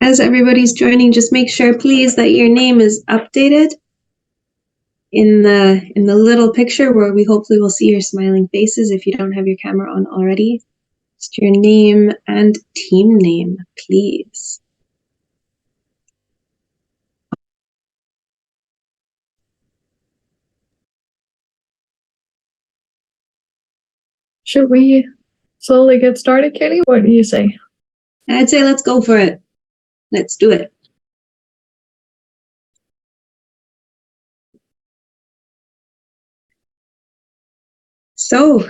As everybody's joining, just make sure, please, that your name is updated in the little picture where we hopefully will see your smiling faces if you don't have your camera on already. Just your name and team name, please. Should we slowly get started, Katie? What do you say? I'd say let's go for it. Let's do it. So,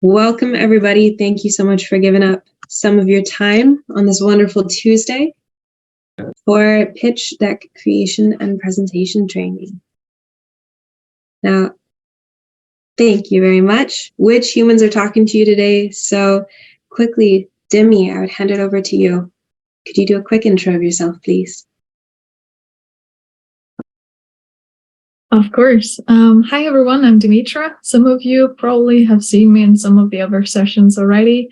welcome everybody. Thank you so much for giving up some of your time on this wonderful Tuesday for pitch deck creation and presentation training. Now, thank you very much. Which humans are talking to you today? So quickly, Demi, I would hand it over to you. Could you do a quick intro of yourself, please? Of course. Hi, everyone. I'm Dimitra. Some of you probably have seen me in some of the other sessions already.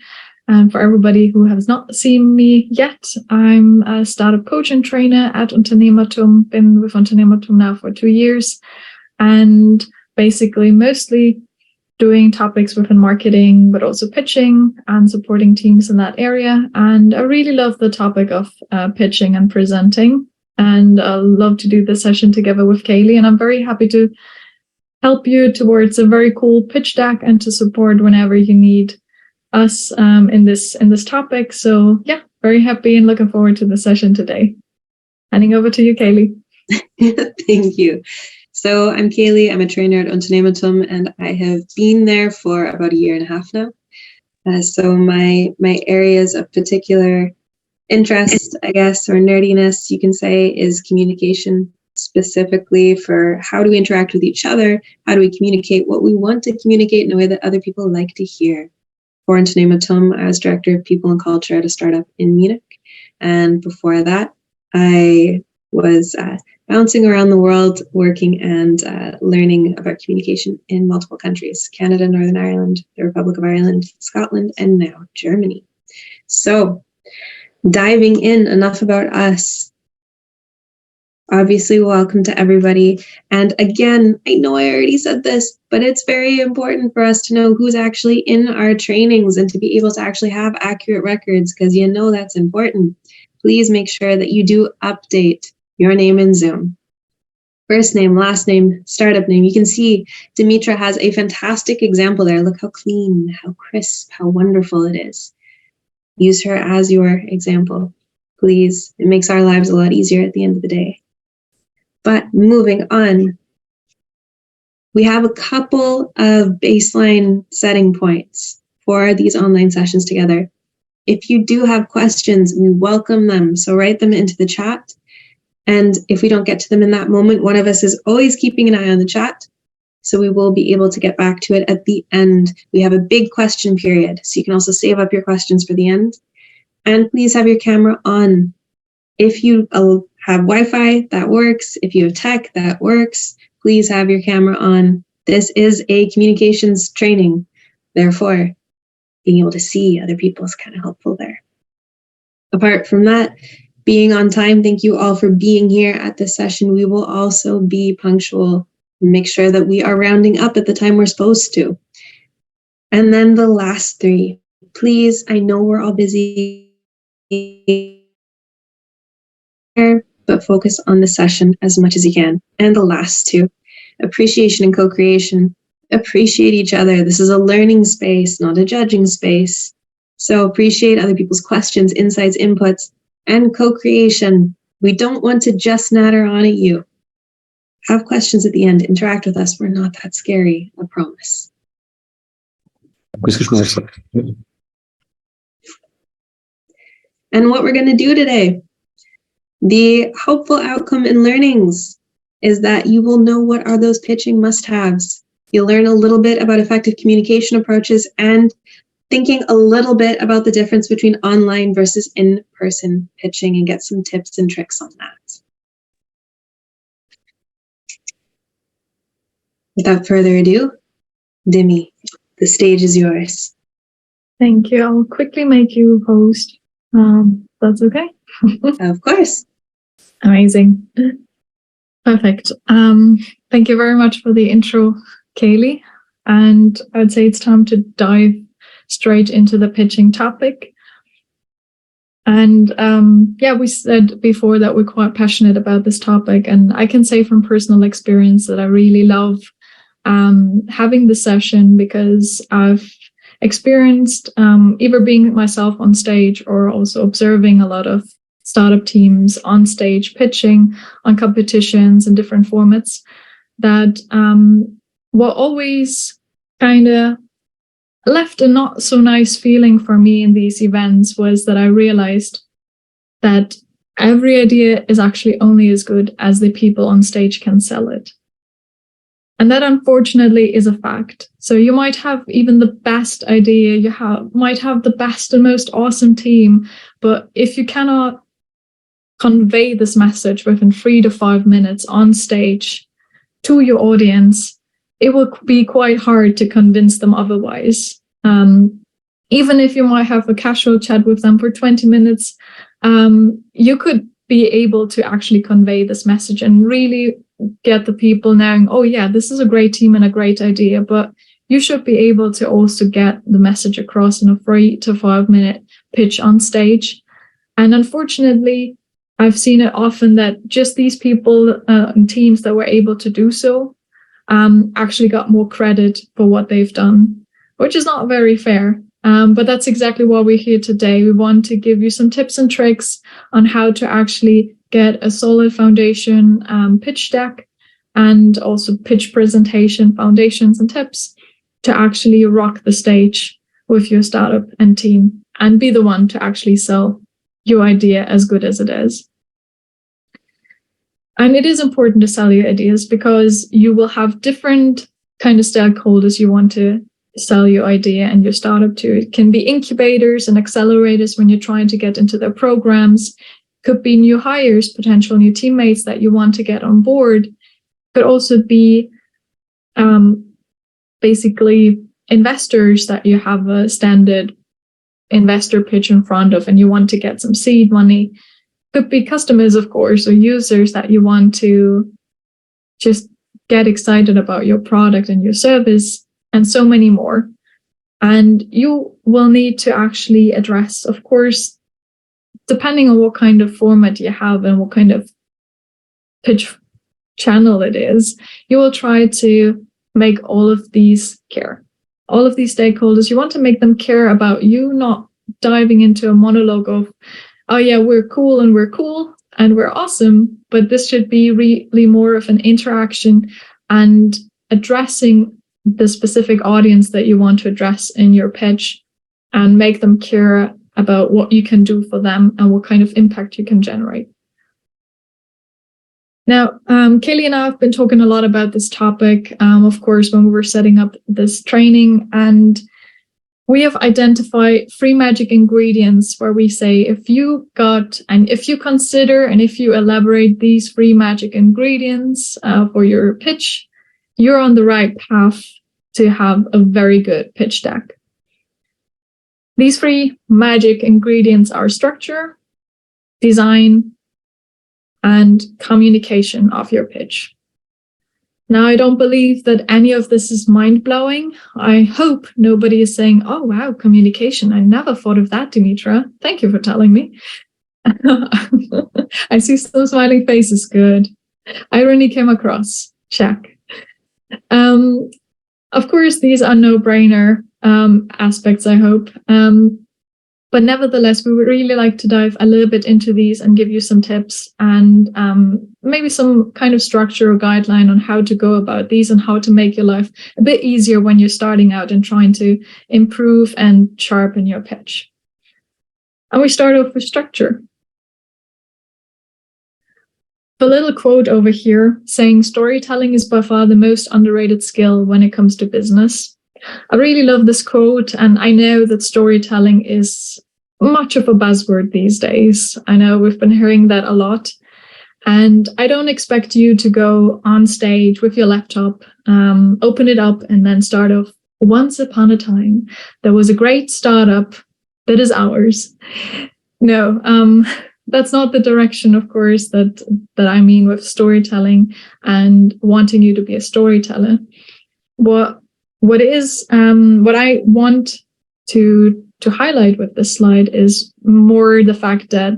And for everybody who has not seen me yet, I'm a startup coach and trainer at Unternehmertum. Been with Unternehmertum now for 2 years. And basically mostly doing topics within marketing, but also pitching and supporting teams in that area. And I really love the topic of pitching and presenting. And I love to do this session together with Kaylee. And I'm very happy to help you towards a very cool pitch deck and to support whenever you need us in this topic. So yeah, very happy and looking forward to the session today. Handing over to you, Kaylee. Thank you. So I'm Kaylee. I'm a trainer at Unternehmertum, and I have been there for about 1.5 years now. So my areas of particular interest, I guess, or nerdiness, you can say, is communication, specifically for how do we interact with each other? How do we communicate what we want to communicate in a way that other people like to hear? For Unternehmertum, I was director of people and culture at a startup in Munich. And before that, I was bouncing around the world, working and learning about communication in multiple countries: Canada, Northern Ireland, the Republic of Ireland, Scotland, and now Germany. So diving in, enough about us. Obviously, welcome to everybody. And again, I know I already said this, but it's very important for us to know who's actually in our trainings and to be able to actually have accurate records, because you know that's important. Please make sure that you do update your name in Zoom. First name, last name, startup name. You can see Dimitra has a fantastic example there. Look how clean, how crisp, how wonderful it is. Use her as your example, please. It makes our lives a lot easier at the end of the day. But moving on, we have a couple of baseline setting points for these online sessions together. If you do have questions, we welcome them. So write them into the chat. And if we don't get to them in that moment, one of us is always keeping an eye on the chat. So we will be able to get back to it at the end. We have a big question period, so you can also save up your questions for the end. And please have your camera on. If you have Wi-Fi, that works. If you have tech, that works. Please have your camera on. This is a communications training. Therefore, being able to see other people is kind of helpful there. Apart from that, being on time, thank you all for being here at this session. We will also be punctual. Make sure that we are rounding up at the time we're supposed to. And then the last 3, please, I know we're all busy, but focus on the session as much as you can. And the last 2, appreciation and co-creation. Appreciate each other. This is a learning space, not a judging space. So appreciate other people's questions, insights, inputs, and co-creation. We don't want to just natter on at you. Have questions at the end. Interact with us. We're not that scary, I promise. And what we're going to do today, the hopeful outcome in learnings is that you will know what are those pitching must-haves. You'll learn a little bit about effective communication approaches and thinking a little bit about the difference between online versus in-person pitching and get some tips and tricks on that. Without further ado, Demi, the stage is yours. Thank you. I'll quickly make you host. That's okay. Of course. Amazing. Perfect. Thank you very much for the intro, Kaylee. And I would say it's time to dive straight into the pitching topic. And we said before that we're quite passionate about this topic. And I can say from personal experience that I really love having the session, because I've experienced either being myself on stage or also observing a lot of startup teams on stage pitching on competitions and different formats, that what always kind of left a not so nice feeling for me in these events was that I realized that every idea is actually only as good as the people on stage can sell it. And that unfortunately is a fact. So you might have even the best idea, might have the best and most awesome team, but if you cannot convey this message within 3 to 5 minutes on stage to your audience, it will be quite hard to convince them otherwise. Even if you might have a casual chat with them for 20 minutes, you could be able to actually convey this message and really get the people knowing, oh yeah, this is a great team and a great idea, but you should be able to also get the message across in a 3 to 5 minute pitch on stage. And unfortunately, I've seen it often that just these people and teams that were able to do so actually got more credit for what they've done, which is not very fair. But that's exactly why we're here today. We want to give you some tips and tricks on how to actually get a solid foundation pitch deck, and also pitch presentation foundations and tips to actually rock the stage with your startup and team and be the one to actually sell your idea as good as it is. And it is important to sell your ideas because you will have different kind of stakeholders you want to sell your idea and your startup to. It can be incubators and accelerators when you're trying to get into their programs. Could be new hires, potential new teammates that you want to get on board. Could also be basically investors that you have a standard investor pitch in front of and you want to get some seed money. Could be customers, of course, or users that you want to just get excited about your product and your service, and so many more. And you will need to actually address, of course, depending on what kind of format you have and what kind of pitch channel it is, you will try to make all of these care. All of these stakeholders, you want to make them care about you, not diving into a monologue of, oh yeah, we're cool and we're awesome, but this should be really more of an interaction and addressing the specific audience that you want to address in your pitch and make them care about what you can do for them and what kind of impact you can generate. Now, Kaylee and I have been talking a lot about this topic, of course, when we were setting up this training, and we have identified 3 magic ingredients where we say if you consider and if you elaborate these 3 magic ingredients for your pitch, you're on the right path to have a very good pitch deck. These 3 magic ingredients are structure, design, and communication of your pitch. Now, I don't believe that any of this is mind-blowing. I hope nobody is saying, oh, wow, communication. I never thought of that, Dimitra. Thank you for telling me. I see some smiling faces. Good. Irony came across. Check. Of course, these are no-brainer aspects, I hope. But nevertheless, we would really like to dive a little bit into these and give you some tips and maybe some kind of structure or guideline on how to go about these and how to make your life a bit easier when you're starting out and trying to improve and sharpen your pitch. And we start off with structure. A little quote over here saying storytelling is by far the most underrated skill when it comes to business. I really love this quote, and I know that storytelling is much of a buzzword these days. I know we've been hearing that a lot, and I don't expect you to go on stage with your laptop, open it up, and then start off. Once upon a time, there was a great startup that is ours. No, that's not the direction, of course, that I mean with storytelling and wanting you to be a storyteller. What I want to highlight with this slide is more the fact that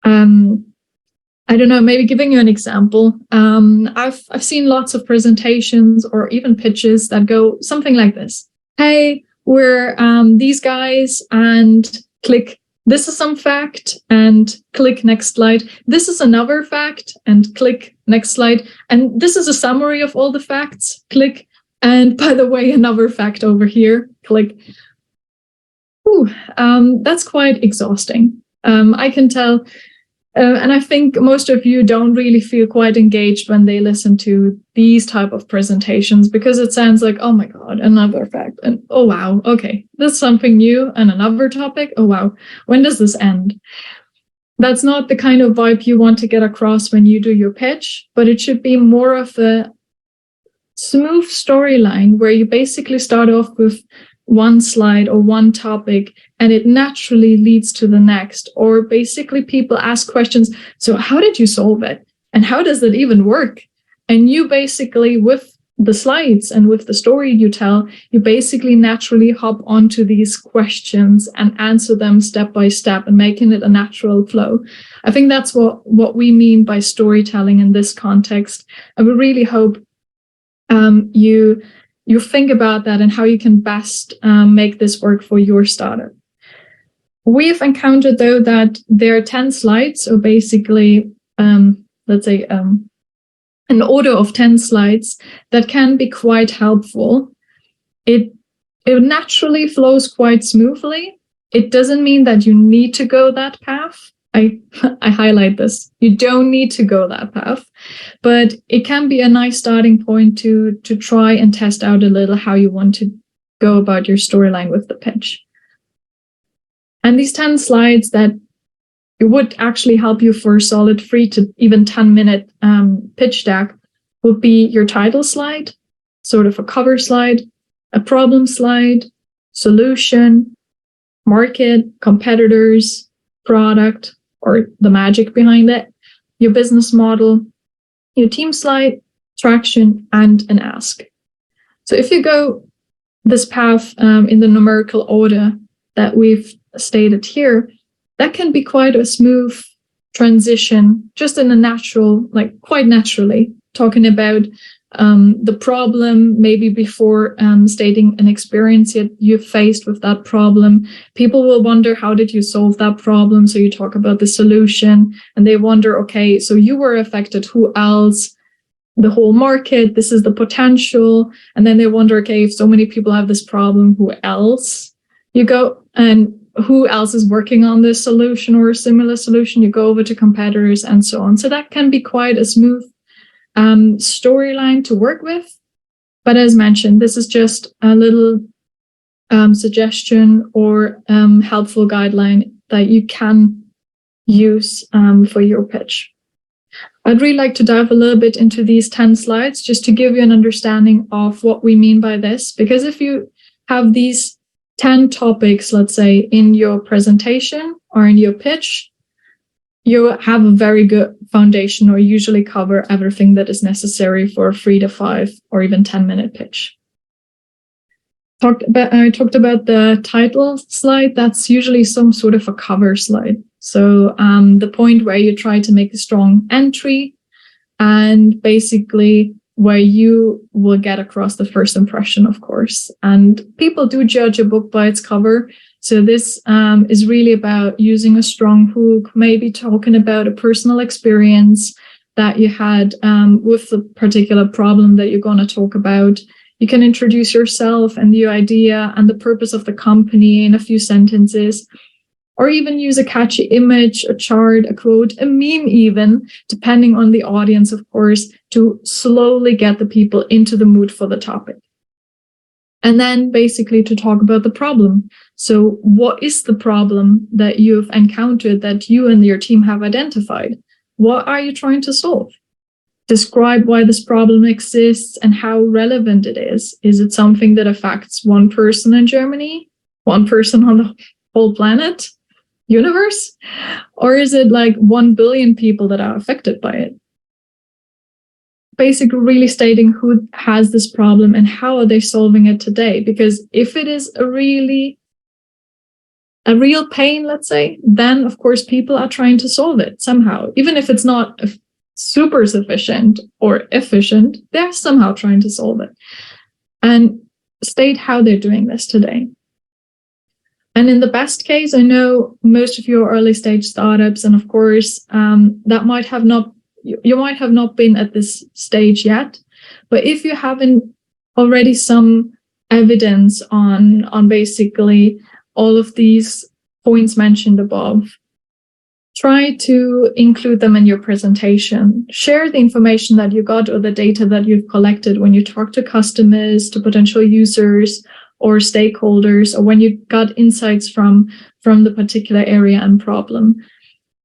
I don't know, maybe giving you an example. I've seen lots of presentations or even pitches that go something like this. Hey, we're these guys, and click, this is some fact, and click next slide. This is another fact, and click next slide. And this is a summary of all the facts, click. And by the way, another fact over here, click. Ooh, that's quite exhausting. I can tell. And I think most of you don't really feel quite engaged when they listen to these type of presentations, because it sounds like, oh my God, another fact. And oh, wow, okay, this is something new and another topic. Oh, wow, when does this end? That's not the kind of vibe you want to get across when you do your pitch, but it should be more of a smooth storyline where you basically start off with one slide or one topic and it naturally leads to the next. Or basically people ask questions, so how did you solve it? And how does it even work? And you basically, with the slides and with the story you tell, you basically naturally hop onto these questions and answer them step by step and making it a natural flow. I think that's what we mean by storytelling in this context. And we really hope you think about that and how you can best make this work for your startup. We've encountered, though, that there are 10 slides, so basically, let's say an order of 10 slides that can be quite helpful. It naturally flows quite smoothly. It doesn't mean that you need to go that path. I highlight this. You don't need to go that path, but it can be a nice starting point to try and test out a little how you want to go about your storyline with the pitch. And these 10 slides that it would actually help you for a solid 3 to even 10-minute pitch deck would be your title slide, sort of a cover slide, a problem slide, solution, market, competitors, product, or the magic behind it, your business model, your team slide, traction, and an ask. So if you go this path in the numerical order that we've stated here, that can be quite a smooth transition, just in a natural, like quite naturally, talking about the problem, maybe before stating an experience you've faced with that problem. People will wonder, how did you solve that problem? So you talk about the solution and they wonder, okay, so you were affected, who else? The whole market, this is the potential. And then they wonder, okay, if so many people have this problem, who else? You go, and who else is working on this solution or a similar solution? You go over to competitors and so on. So that can be quite a smooth storyline to work with. But as mentioned, this is just a little suggestion or helpful guideline that you can use for your pitch. I'd really like to dive a little bit into these 10 slides just to give you an understanding of what we mean by this. Because if you have these 10 topics, let's say, in your presentation or in your pitch, you have a very good foundation, or usually cover everything that is necessary for a 3 to 5 or even 10-minute pitch. I talked about the title slide. That's usually some sort of a cover slide. So the point where you try to make a strong entry and basically where you will get across the first impression, of course. And people do judge a book by its cover. So this is really about using a strong hook, maybe talking about a personal experience that you had with the particular problem that you're going to talk about. You can introduce yourself and the idea and the purpose of the company in a few sentences, or even use a catchy image, a chart, a quote, a meme even, depending on the audience, of course, to slowly get the people into the mood for the topic. And then basically to talk about the problem. So what is the problem that you've encountered that you and your team have identified? What are you trying to solve? Describe why this problem exists and how relevant it is. Is it something that affects one person in Germany? One person on the whole planet? universe? Or is it like 1 billion people that are affected by it? Basically really stating who has this problem and how are they solving it today. Because if it is a real pain, let's say, then of course people are trying to solve it somehow. Even if it's not super sufficient or efficient, they're somehow trying to solve it. And state how they're doing this today. And in the best case, I know most of your early stage startups, and of course, that might have not, you might have not been at this stage yet, but if you haven't already some evidence on basically all of these points mentioned above, try to include them in your presentation. Share the information that you got or the data that you've collected when you talk to customers, to potential users or stakeholders, or when you got insights from the particular area and problem.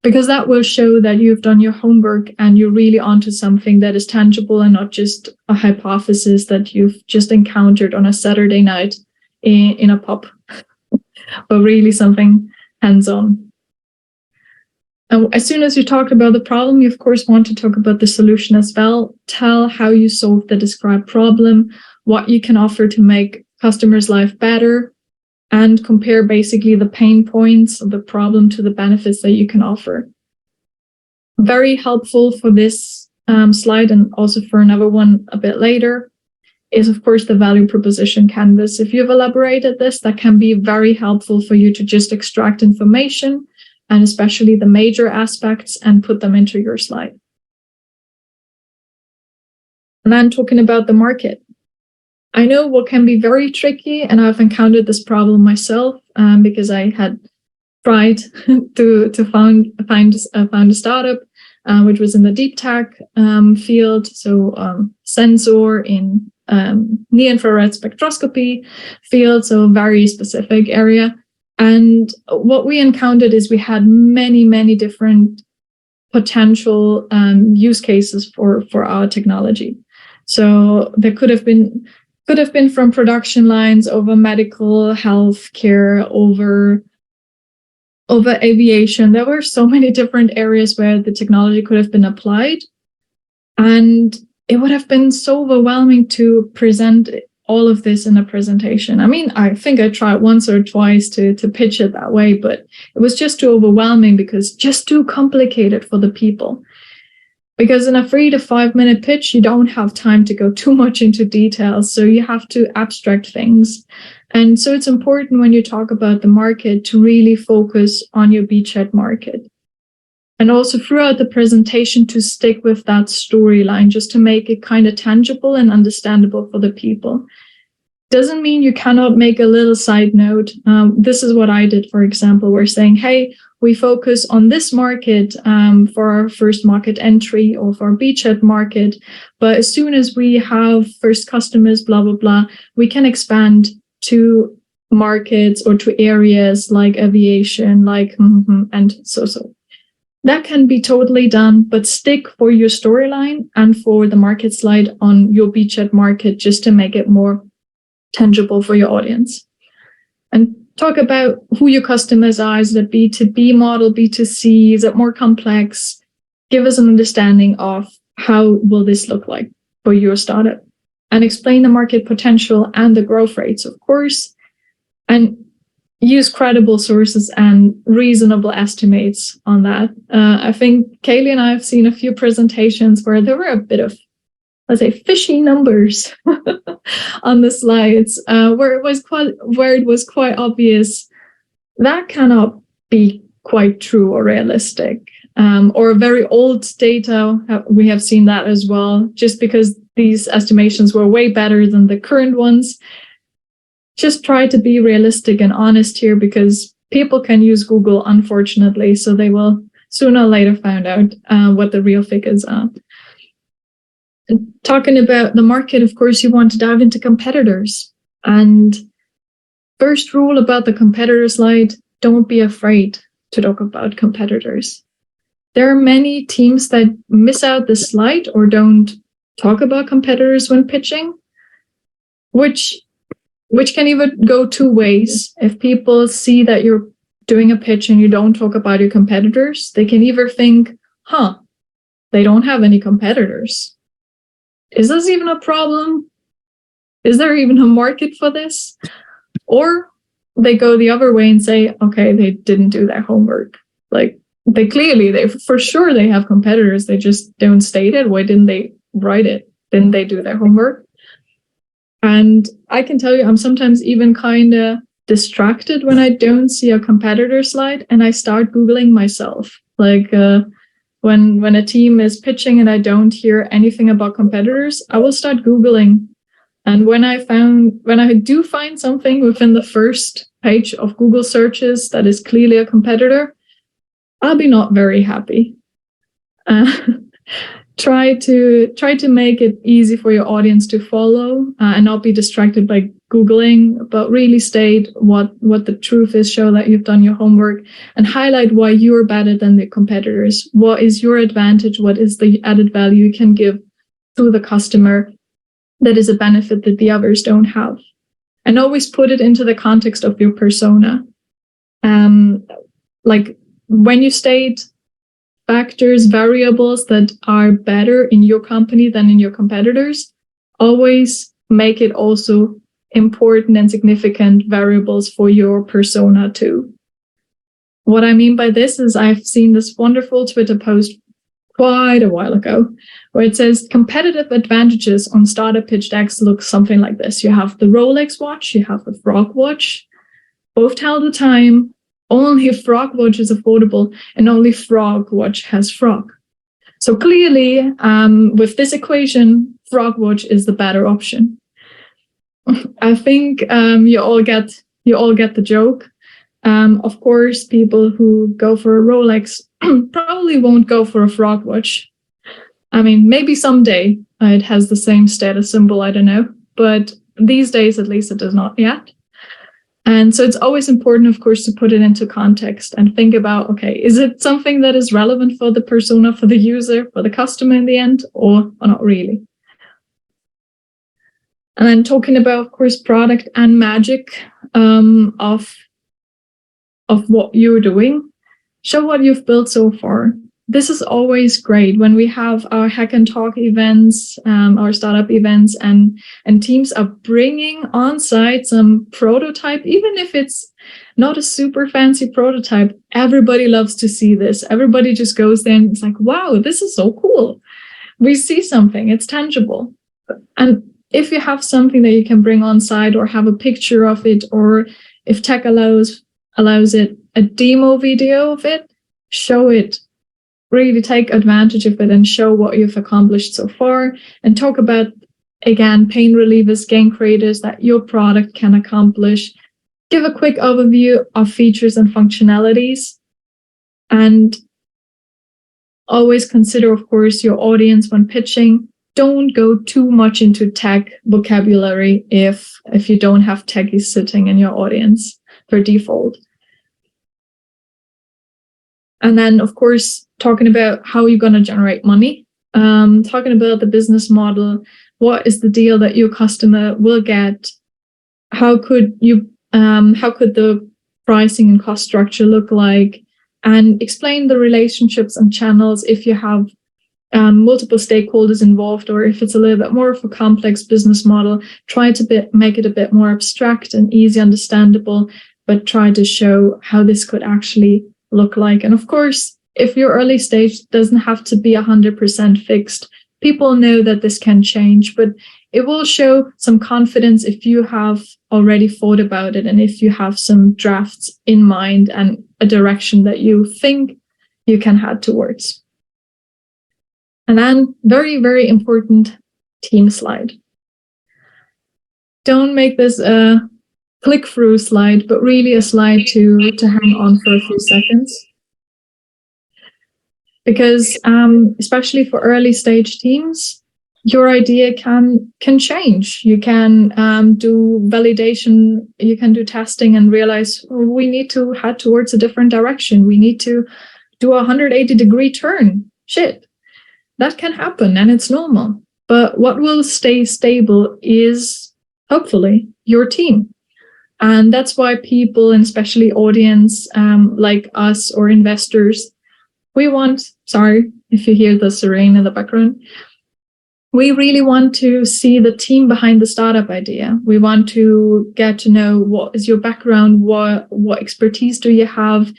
Because that will show that you've done your homework and you're really onto something that is tangible and not just a hypothesis that you've just encountered on a Saturday night in a pub, but really something hands-on. And as soon as you talked about the problem, you of course want to talk about the solution as well. Tell how you solved the described problem, what you can offer to make customers' life better, and compare basically the pain points of the problem to the benefits that you can offer. Very helpful for this slide, and also for another one a bit later, is of course the value proposition canvas. If you've elaborated this, that can be very helpful for you to just extract information, and especially the major aspects, and put them into your slide. And then talking about the market. I know what can be very tricky, and I've encountered this problem myself because I had tried to find a startup which was in the deep tech field, so sensor in near-infrared spectroscopy field, so very specific area. And what we encountered is we had many different potential use cases for our technology. So there could have been from production lines over medical healthcare, over aviation. There were so many different areas where the technology could have been applied. And it would have been so overwhelming to present all of this in a presentation. I mean, I think I tried once or twice to pitch it that way, but it was just too overwhelming because just too complicated for the people. Because in a 3 to 5 minute pitch, you don't have time to go too much into details. So you have to abstract things. And so it's important when you talk about the market to really focus on your beachhead market. And also throughout the presentation to stick with that storyline, just to make it kind of tangible and understandable for the people. Doesn't mean you cannot make a little side note. This is what I did, for example. We're saying, hey, we focus on this market for our first market entry or for our beachhead market. But as soon as we have first customers, blah, blah, blah, we can expand to markets or to areas like aviation, like, and so. That can be totally done, but stick for your storyline and for the market slide on your beachhead market, just to make it more tangible for your audience. And talk about who your customers are. Is it a B2B model, B2C? Is it more complex? Give us an understanding of how will this look like for your startup. And explain the market potential and the growth rates, of course. And use credible sources and reasonable estimates on that. I think Kaylee and I have seen a few presentations where there were a bit of, let's say, fishy numbers on the slides, where it was quite obvious that cannot be quite true or realistic. Or very old data, we have seen that as well, just because these estimations were way better than the current ones. Just try to be realistic and honest here, because people can use Google, unfortunately, so they will sooner or later find out what the real figures are. And talking about the market, of course, you want to dive into competitors. And first rule about the competitor slide, don't be afraid to talk about competitors. There are many teams that miss out the slide or don't talk about competitors when pitching, which can even go two ways. If people see that you're doing a pitch and you don't talk about your competitors, they can either think, they don't have any competitors. Is this even a problem? Is there even a market for this? Or they go the other way and say, okay, they didn't do their homework. Like they for sure they have competitors. They just don't state it. Why didn't they write it? Didn't they do their homework? And I can tell you, I'm sometimes even kind of distracted when I don't see a competitor slide and I start Googling myself. Like when a team is pitching and I don't hear anything about competitors, I will start Googling. And when I do find something within the first page of Google searches that is clearly a competitor, I'll be not very happy. Try to make it easy for your audience to follow and not be distracted by Googling, but really state what the truth is, show that you've done your homework, and highlight why you're better than the competitors. What is your advantage? What is the added value you can give to the customer that is a benefit that the others don't have? And always put it into the context of your persona. Like when you state factors, variables that are better in your company than in your competitors, always make it also important and significant variables for your persona too. What I mean by this is I've seen this wonderful Twitter post quite a while ago where it says competitive advantages on starter pitch decks look something like this. You have the Rolex watch, you have the Frog watch, both tell the time. Only Frog watch is affordable and only Frog watch has Frog. So clearly, with this equation, Frog watch is the better option. I think you all get the joke. Of course, people who go for a Rolex probably won't go for a Frog watch. I mean, maybe someday it has the same status symbol, I don't know. But these days, at least, it does not yet. And so it's always important, of course, to put it into context and think about, okay, is it something that is relevant for the persona, for the user, for the customer in the end, or not really? And then talking about, of course, product and magic of what you're doing, show what you've built so far. This is always great when we have our Hack and Talk events, our startup events, and teams are bringing on site some prototype, even if it's not a super fancy prototype. Everybody loves to see this. Everybody just goes there and it's like, wow, this is so cool. We see something, it's tangible. And if you have something that you can bring on site or have a picture of it, or if tech allows it, a demo video of it, show it. Really take advantage of it and show what you've accomplished so far, and talk about, again, pain relievers, game creators that your product can accomplish. Give a quick overview of features and functionalities, and always consider, of course, your audience when pitching. Don't go too much into tech vocabulary if you don't have techies sitting in your audience per default. And then, of course, talking about how you're going to generate money, talking about the business model, what is the deal that your customer will get, how could the pricing and cost structure look like, and explain the relationships and channels if you have multiple stakeholders involved, or if it's a little bit more of a complex business model. Try to make it a bit more abstract and easy understandable, but try to show how this could actually look like. And of course, if your early stage doesn't have to be 100% fixed, people know that this can change, but it will show some confidence if you have already thought about it and if you have some drafts in mind and a direction that you think you can head towards. And then, very, very important, team slide. Don't make this a click-through slide, but really a slide to hang on for a few seconds. Because especially for early stage teams, your idea can change. You can do validation, you can do testing and realize, oh, we need to head towards a different direction. We need to do a 180-degree turn. Shit, that can happen and it's normal. But what will stay stable is hopefully your team. And that's why people, and especially audience like us or investors, sorry if you hear the siren in the background, we really want to see the team behind the startup idea. We want to get to know what is your background, what expertise do you have,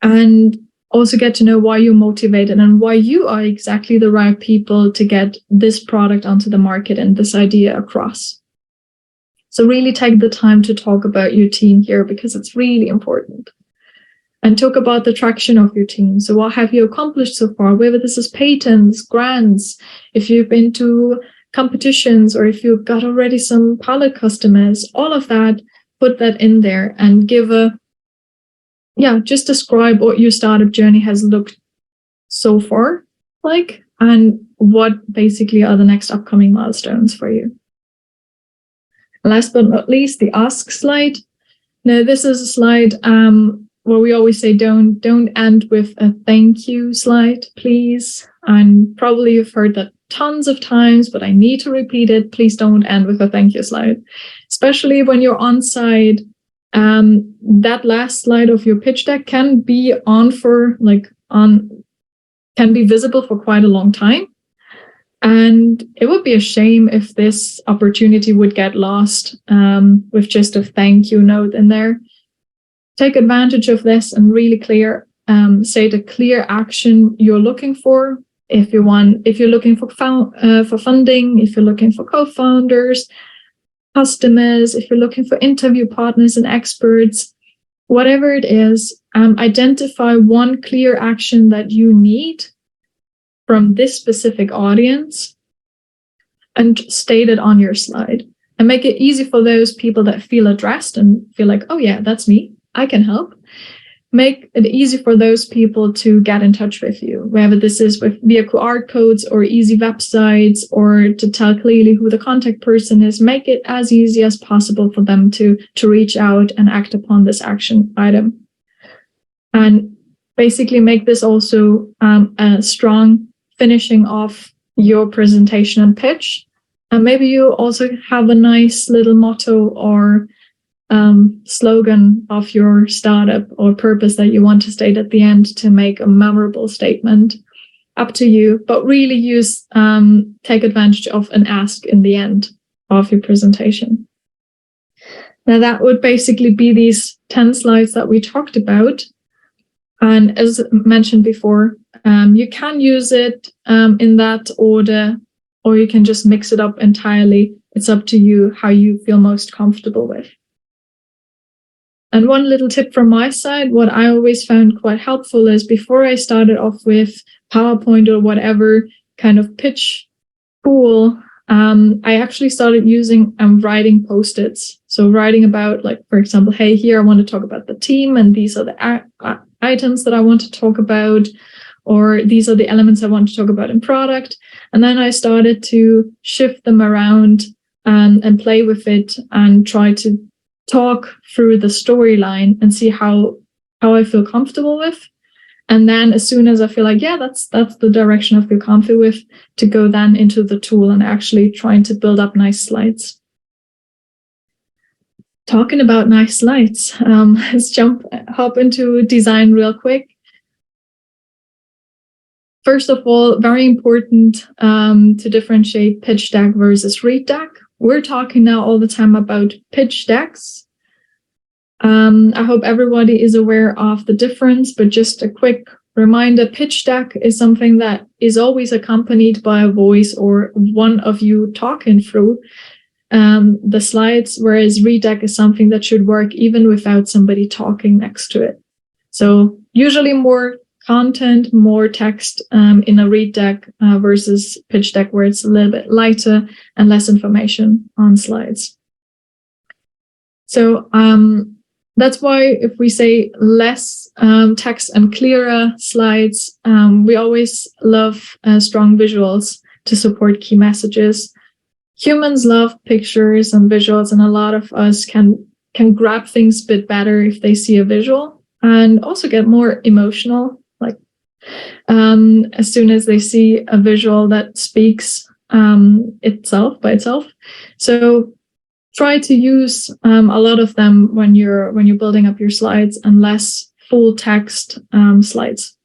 and also get to know why you're motivated and why you are exactly the right people to get this product onto the market and this idea across. So really take the time to talk about your team here, because it's really important. And talk about the traction of your team. So what have you accomplished so far? Whether this is patents, grants, if you've been to competitions, or if you've got already some pilot customers, all of that, put that in there and just describe what your startup journey has looked so far like, and what basically are the next upcoming milestones for you. Last but not least, the ask slide. Now, this is a slide where we always say don't end with a thank you slide, please. And probably you've heard that tons of times, but I need to repeat it. Please don't end with a thank you slide, especially when you're on site. That last slide of your pitch deck can be can be visible for quite a long time. And it would be a shame if this opportunity would get lost with just a thank you note in there. Take advantage of this and really say the clear action you're looking for. If you're looking for funding, if you're looking for co-founders, customers, if you're looking for interview partners and experts, whatever it is, identify one clear action that you need from this specific audience and state it on your slide, and make it easy for those people that feel addressed and feel like, oh yeah, that's me, I can help. Make it easy for those people to get in touch with you, whether this is via QR codes or easy websites, or to tell clearly who the contact person is. Make it as easy as possible for them to reach out and act upon this action item. And basically make this also a strong finishing off your presentation and pitch. And maybe you also have a nice little motto or slogan of your startup or purpose that you want to state at the end to make a memorable statement. Up to you, but really take advantage of an ask in the end of your presentation. Now that would basically be these 10 slides that we talked about. And as mentioned before, you can use it in that order, or you can just mix it up entirely. It's up to you how you feel most comfortable with. And one little tip from my side, what I always found quite helpful is, before I started off with PowerPoint or whatever kind of pitch tool, I actually started using writing Post-its. So writing about, like, for example, hey, here I want to talk about the team, and these are the items that I want to talk about, or these are the elements I want to talk about in product. And then I started to shift them around and play with it and try to talk through the storyline and see how I feel comfortable with. And then as soon as I feel like, yeah, that's the direction I feel comfortable with, to go then into the tool and actually trying to build up nice slides. Talking about nice slides, let's hop into design real quick. First of all, very important to differentiate pitch deck versus read deck. We're talking now all the time about pitch decks. I hope everybody is aware of the difference, but just a quick reminder, pitch deck is something that is always accompanied by a voice or one of you talking through the slides, whereas read deck is something that should work even without somebody talking next to it. So usually more content, more text in a read deck versus pitch deck, where it's a little bit lighter and less information on slides. So that's why if we say less text and clearer slides, we always love strong visuals to support key messages. Humans love pictures and visuals, and a lot of us can grab things a bit better if they see a visual, and also get more emotional, like as soon as they see a visual that speaks by itself. So try to use a lot of them when you're building up your slides, and less full text slides.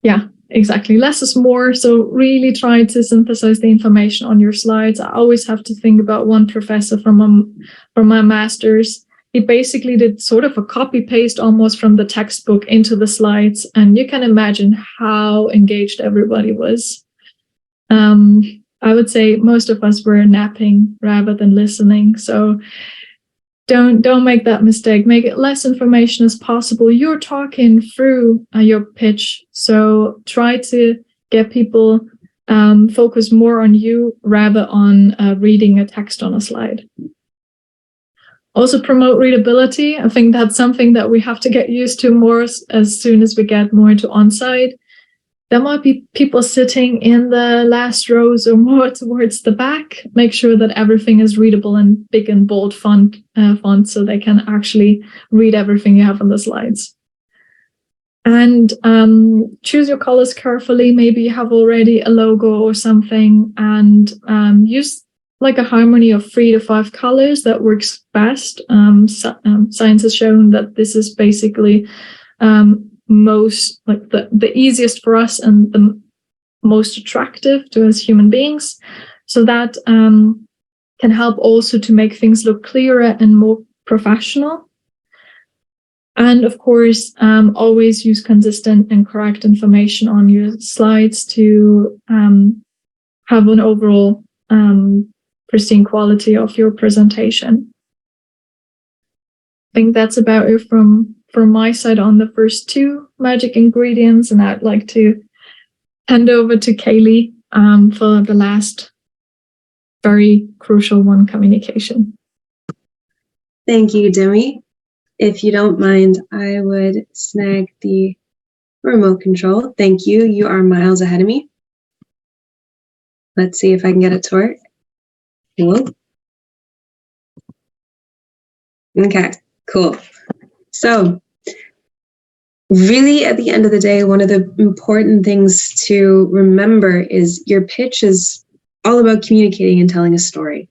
Yeah, exactly. Less is more. So really try to synthesize the information on your slides. I always have to think about one professor from my master's. He basically did sort of a copy paste almost from the textbook into the slides, and you can imagine how engaged everybody was. I would say most of us were napping rather than listening. So don't make that mistake. Make it less information as possible. You're talking through your pitch, so try to get people focus more on you rather on reading a text on a slide. Also promote readability. I think that's something that we have to get used to more as soon as we get more into on-site. There might be people sitting in the last rows or more towards the back. Make sure that everything is readable in big and bold font so they can actually read everything you have on the slides. And choose your colors carefully. Maybe you have already a logo or something, and use like a harmony of 3 to 5 colors that works best. Science has shown that this is basically most like the easiest for us and the most attractive to us human beings. So that can help also to make things look clearer and more professional. And of course, always use consistent and correct information on your slides to have an overall pristine quality of your presentation. I think that's about it from my side on the first 2 magic ingredients, and I'd like to hand over to Kaylee for the last very crucial one, communication. Thank you, Demi. If you don't mind, I would snag the remote control. Thank you. You are miles ahead of me. Let's see if I can get it to work. Cool. Okay, cool. So really, at the end of the day, one of the important things to remember is your pitch is all about communicating and telling a story.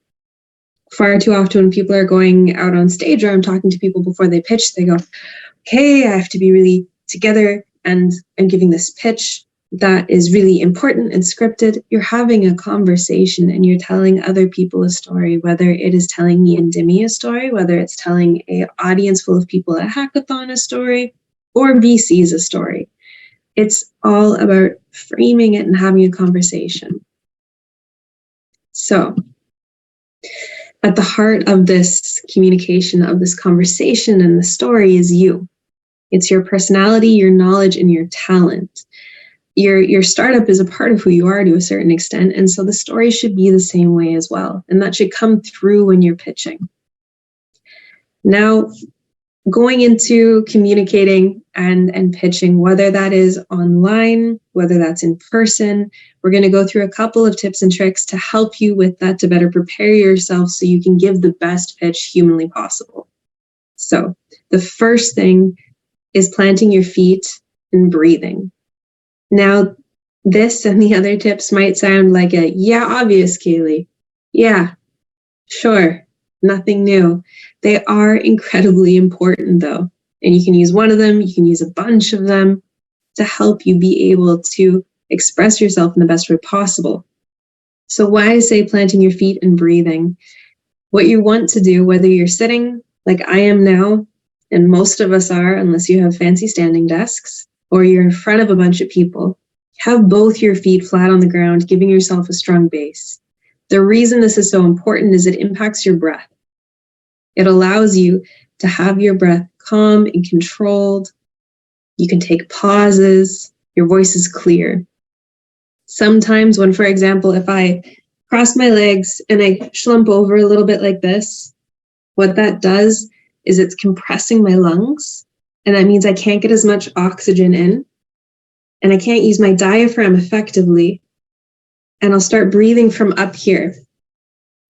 Far too often when people are going out on stage, or I'm talking to people before they pitch, they go, okay, I have to be really together and I'm giving this pitch that is really important and scripted. You're having a conversation and you're telling other people a story, whether it is telling me and Demi a story, whether it's telling an audience full of people at a hackathon a story, or VCs a story. It's all about framing it and having a conversation. So at the heart of this communication, of this conversation and the story is you. It's your personality, your knowledge, and your talent. Your startup is a part of who you are to a certain extent, and so the story should be the same way as well, and that should come through when you're pitching. Now, going into communicating and pitching, whether that is online, whether that's in person, we're going to go through a couple of tips and tricks to help you with that, to better prepare yourself so you can give the best pitch humanly possible. So the first thing is planting your feet and breathing. Now, this and the other tips might sound like a, yeah, obvious, Kaylee. Yeah, sure, nothing new. They are incredibly important though. And you can use one of them, you can use a bunch of them to help you be able to express yourself in the best way possible. So why I say planting your feet and breathing, what you want to do, whether you're sitting like I am now, and most of us are, unless you have fancy standing desks, or you're in front of a bunch of people, have both your feet flat on the ground, giving yourself a strong base. The reason this is so important is it impacts your breath. It allows you to have your breath calm and controlled. You can take pauses. Your voice is clear. Sometimes when, for example, if I cross my legs and I slump over a little bit like this, what that does is it's compressing my lungs. And that means I can't get as much oxygen in, and I can't use my diaphragm effectively. And I'll start breathing from up here,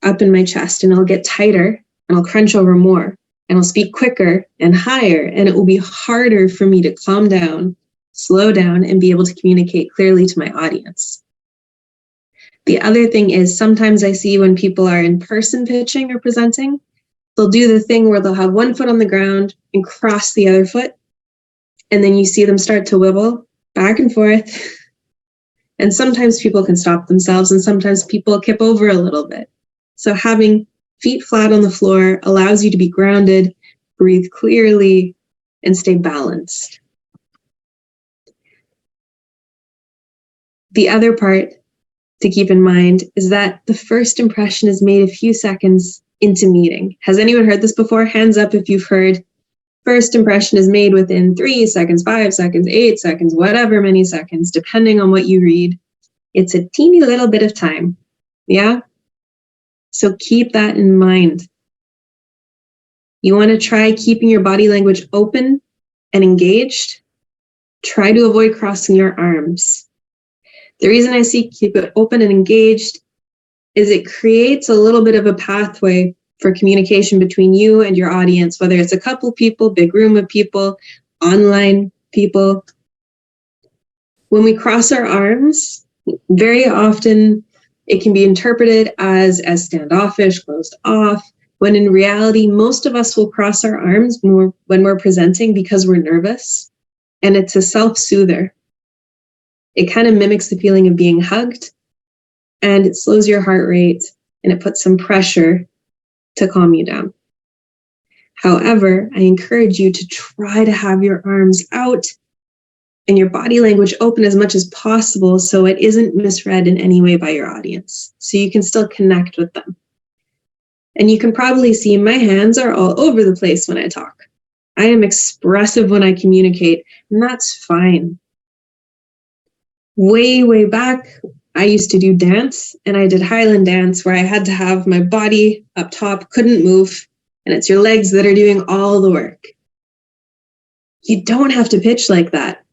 up in my chest, and I'll get tighter and I'll crunch over more and I'll speak quicker and higher. And it will be harder for me to calm down, slow down, and be able to communicate clearly to my audience. The other thing is sometimes I see when people are in person pitching or presenting, they'll do the thing where they'll have one foot on the ground and cross the other foot. And then you see them start to wibble back and forth. And sometimes people can stop themselves and sometimes people kip over a little bit. So having feet flat on the floor allows you to be grounded, breathe clearly, and stay balanced. The other part to keep in mind is that the first impression is made a few seconds into meeting. Has anyone heard this before? Hands up if you've heard first impression is made within 3 seconds, 5 seconds, 8 seconds, whatever many seconds, depending on what you read. It's a teeny little bit of time. Yeah? So keep that in mind. You want to try keeping your body language open and engaged. Try to avoid crossing your arms. The reason I say keep it open and engaged is it creates a little bit of a pathway for communication between you and your audience, whether it's a couple people, big room of people, online people. When we cross our arms, very often it can be interpreted as standoffish, closed off, when in reality, most of us will cross our arms when we're presenting because we're nervous, and it's a self-soother. It kind of mimics the feeling of being hugged, and it slows your heart rate, and it puts some pressure to calm you down. However, I encourage you to try to have your arms out and your body language open as much as possible so it isn't misread in any way by your audience, so you can still connect with them. And you can probably see my hands are all over the place when I talk. I am expressive when I communicate, and that's fine. Way back, I used to do dance, and I did Highland dance where I had to have my body up top, couldn't move, and it's your legs that are doing all the work. You don't have to pitch like that.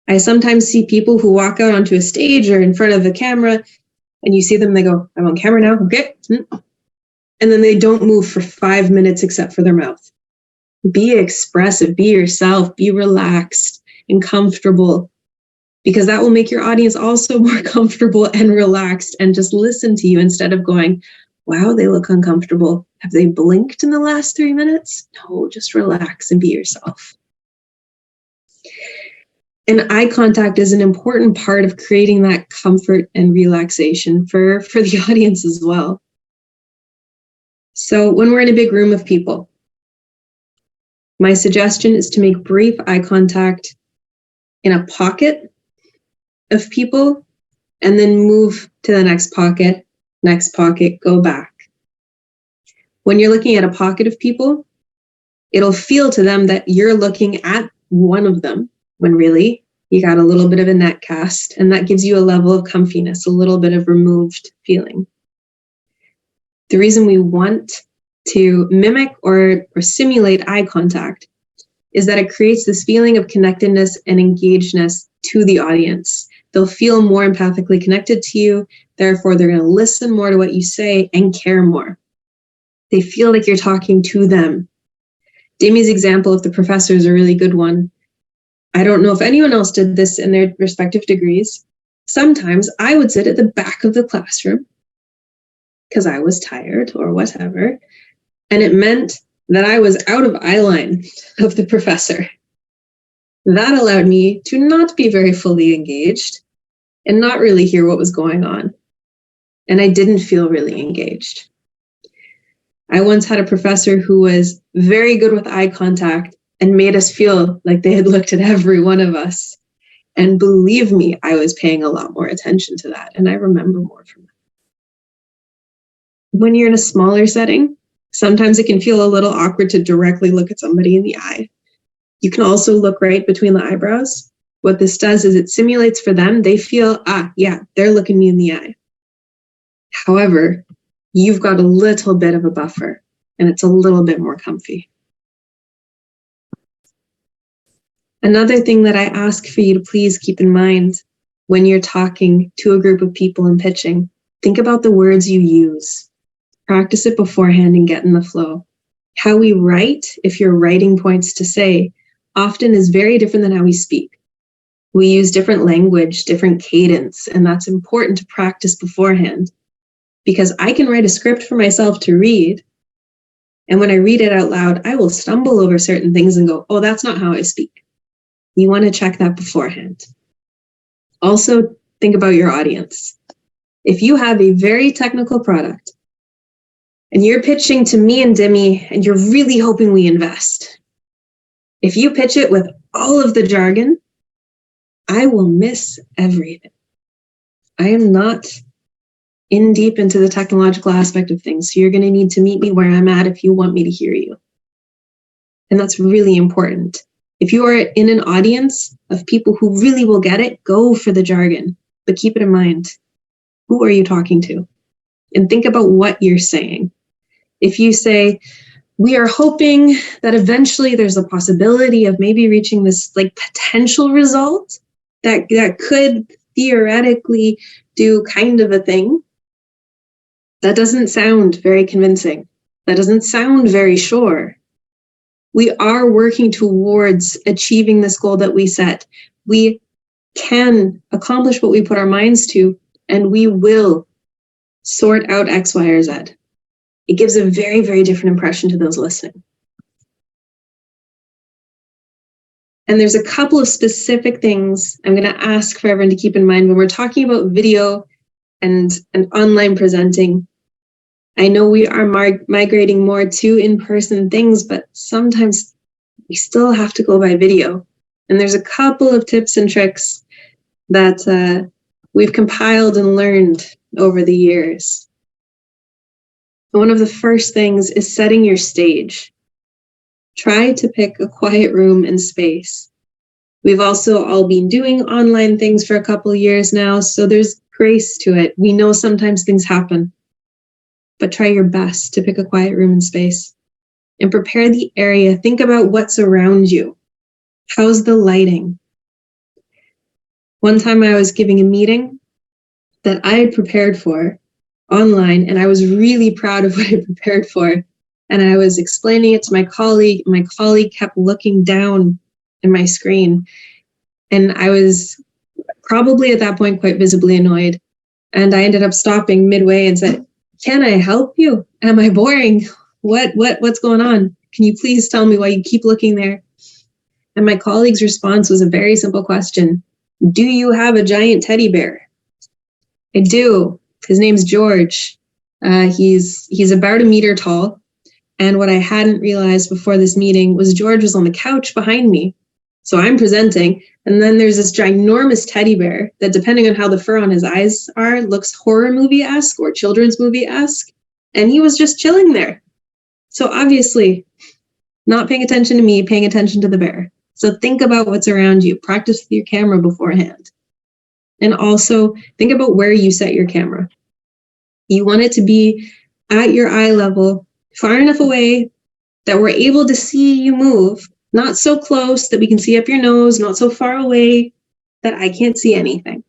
I sometimes see people who walk out onto a stage or in front of the camera, and you see them, they go, I'm on camera now, okay. And then they don't move for 5 minutes except for their mouth. Be expressive, be yourself, be relaxed and comfortable, because that will make your audience also more comfortable and relaxed and just listen to you instead of going, wow, they look uncomfortable. Have they blinked in the last 3 minutes? No, just relax and be yourself. And eye contact is an important part of creating that comfort and relaxation for the audience as well. So when we're in a big room of people, my suggestion is to make brief eye contact in a pocket of people and then move to the next pocket, go back. When you're looking at a pocket of people, it'll feel to them that you're looking at one of them when really you got a little bit of a net cast, and that gives you a level of comfiness, a little bit of removed feeling. The reason we want to mimic or simulate eye contact is that it creates this feeling of connectedness and engagedness to the audience. They'll feel more empathically connected to you. Therefore, they're going to listen more to what you say and care more. They feel like you're talking to them. Demi's example of the professor is a really good one. I don't know if anyone else did this in their respective degrees. Sometimes I would sit at the back of the classroom because I was tired or whatever, and it meant that I was out of eye line of the professor. That allowed me to not be very fully engaged and not really hear what was going on. And I didn't feel really engaged. I once had a professor who was very good with eye contact and made us feel like they had looked at every one of us. And believe me, I was paying a lot more attention to that, and I remember more from that. When you're in a smaller setting, sometimes it can feel a little awkward to directly look at somebody in the eye. You can also look right between the eyebrows. What this does is it simulates for them, they feel, yeah, they're looking me in the eye. However, you've got a little bit of a buffer, and it's a little bit more comfy. Another thing that I ask for you to please keep in mind when you're talking to a group of people and pitching, think about the words you use. Practice it beforehand and get in the flow. How we write, if you're writing points to say, often is very different than how we speak. We use different language, different cadence, and that's important to practice beforehand, because I can write a script for myself to read, and when I read it out loud, I will stumble over certain things and go, oh, that's not how I speak. You want to check that beforehand. Also, think about your audience. If you have a very technical product and you're pitching to me and Demi and you're really hoping we invest, if you pitch it with all of the jargon, I will miss everything. I am not in deep into the technological aspect of things, so you're going to need to meet me where I'm at if you want me to hear you. And that's really important. If you are in an audience of people who really will get it, go for the jargon, but keep it in mind. Who are you talking to? And think about what you're saying. If you say, we are hoping that eventually there's a possibility of maybe reaching this like potential result that could theoretically do kind of a thing, that doesn't sound very convincing. That doesn't sound very sure. We are working towards achieving this goal that we set. We can accomplish what we put our minds to, and we will sort out X, Y, or Z. It gives a very, very different impression to those listening. And there's a couple of specific things I'm going to ask for everyone to keep in mind when we're talking about video and online presenting. I know we are migrating more to in-person things, but sometimes we still have to go by video. And there's a couple of tips and tricks that we've compiled and learned over the years. One of the first things is setting your stage. Try to pick a quiet room and space. We've also all been doing online things for a couple of years now, so there's grace to it. We know sometimes things happen, but try your best to pick a quiet room and space and prepare the area. Think about what's around you. How's the lighting? One time I was giving a meeting that I had prepared for online, and I was really proud of what I prepared for. And I was explaining it to my colleague. My colleague kept looking down in my screen. And I was probably at that point quite visibly annoyed. And I ended up stopping midway and said, can I help you? Am I boring? What's going on? Can you please tell me why you keep looking there? And my colleague's response was a very simple question. Do you have a giant teddy bear? I do. His name's George. He's about 1 meter tall. And what I hadn't realized before this meeting was George was on the couch behind me. So I'm presenting, and then there's this ginormous teddy bear that, depending on how the fur on his eyes are, looks horror movie-esque or children's movie-esque. And he was just chilling there. So obviously, not paying attention to me, paying attention to the bear. So think about what's around you. Practice with your camera beforehand. And also think about where you set your camera. You want it to be at your eye level, far enough away that we're able to see you move, not so close that we can see up your nose, not so far away that I can't see anything.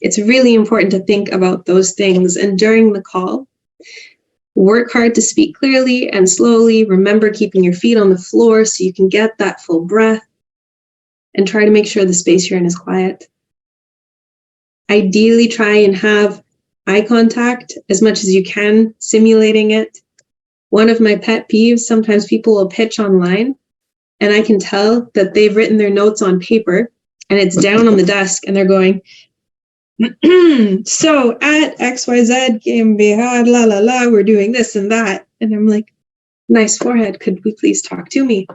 It's really important to think about those things. And during the call, work hard to speak clearly and slowly. Remember keeping your feet on the floor so you can get that full breath, and try to make sure the space you're in is quiet. Ideally, try and have eye contact as much as you can, simulating it. One of my pet peeves, sometimes people will pitch online, and I can tell that they've written their notes on paper, and it's down on the desk, and they're going, so at XYZ GmbH, la la la, we're doing this and that. And I'm like, nice forehead, could we please talk to me?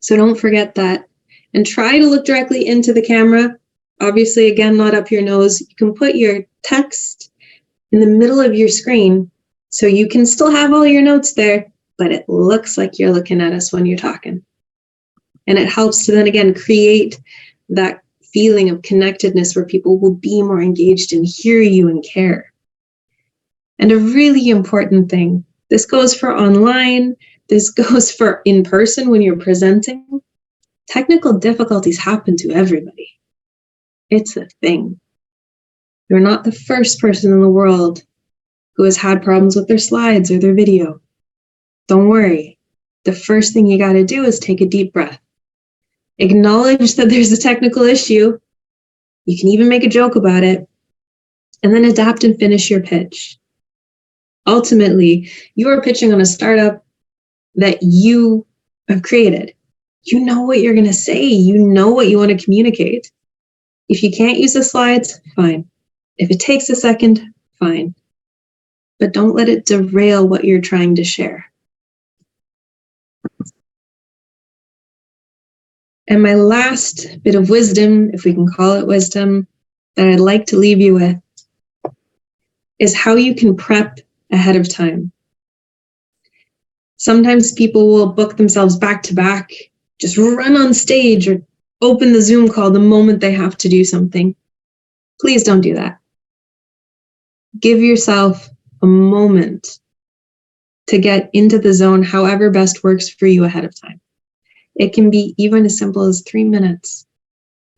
So don't forget that. And try to look directly into the camera. Obviously, again, not up your nose. You can put your text in the middle of your screen so you can still have all your notes there, but it looks like you're looking at us when you're talking. And it helps to then again create that feeling of connectedness where people will be more engaged and hear you and care. And a really important thing, this goes for online, this goes for in person when you're presenting. Technical difficulties happen to everybody. It's a thing. You're not the first person in the world who has had problems with their slides or their video. Don't worry. The first thing you got to do is take a deep breath. Acknowledge that there's a technical issue. You can even make a joke about it, and then adapt and finish your pitch. Ultimately, you are pitching on a startup that you have created. You know what you're going to say. You know what you want to communicate. If you can't use the slides, fine. If it takes a second, fine. But don't let it derail what you're trying to share. And my last bit of wisdom, if we can call it wisdom, that I'd like to leave you with is how you can prep ahead of time. Sometimes people will book themselves back to back, just run on stage or open the Zoom call the moment they have to do something. Please don't do that. Give yourself a moment to get into the zone, however best works for you ahead of time. It can be even as simple as 3 minutes.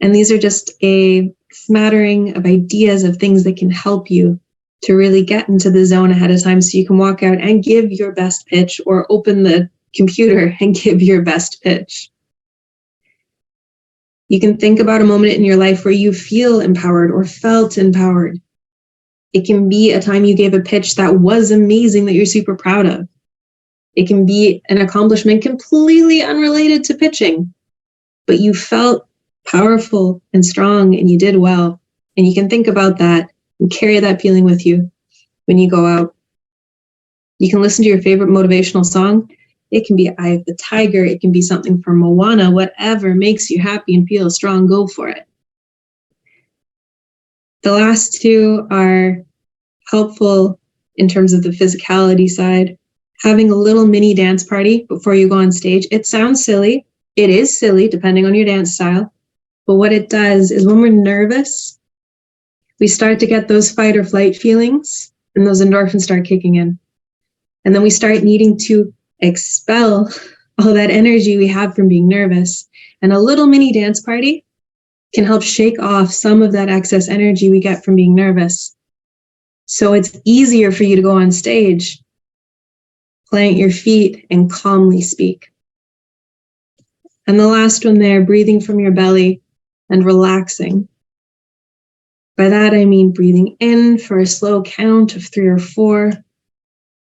And these are just a smattering of ideas of things that can help you to really get into the zone ahead of time so you can walk out and give your best pitch, or open the computer and give your best pitch. You can think about a moment in your life where you feel empowered or felt empowered. It can be a time you gave a pitch that was amazing that you're super proud of. It can be an accomplishment completely unrelated to pitching, but you felt powerful and strong and you did well. And you can think about that and carry that feeling with you when you go out. You can listen to your favorite motivational song. It can be Eye of the Tiger. It can be something from Moana. Whatever makes you happy and feel strong, go for it. The last two are helpful in terms of the physicality side. Having a little mini dance party before you go on stage. It sounds silly. It is silly depending on your dance style. But what it does is when we're nervous, we start to get those fight or flight feelings and those endorphins start kicking in. And then we start needing to expel all that energy we have from being nervous. And a little mini dance party can help shake off some of that excess energy we get from being nervous. So it's easier for you to go on stage, plant your feet, and calmly speak. And the last one there, breathing from your belly and relaxing. By that, I mean breathing in for a slow count of 3 or 4,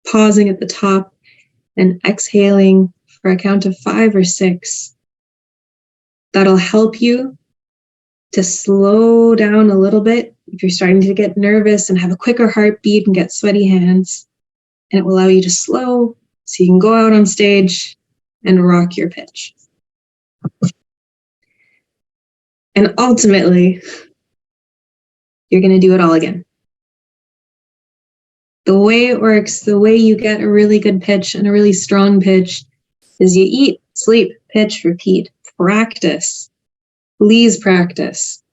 pausing at the top, and exhaling for a count of 5 or 6. That'll help you to slow down a little bit if you're starting to get nervous and have a quicker heartbeat and get sweaty hands. And it will allow you to slow so you can go out on stage and rock your pitch. And ultimately, you're going to do it all again. The way it works, the way you get a really good pitch and a really strong pitch is you eat, sleep, pitch, repeat. Practice. Please practice.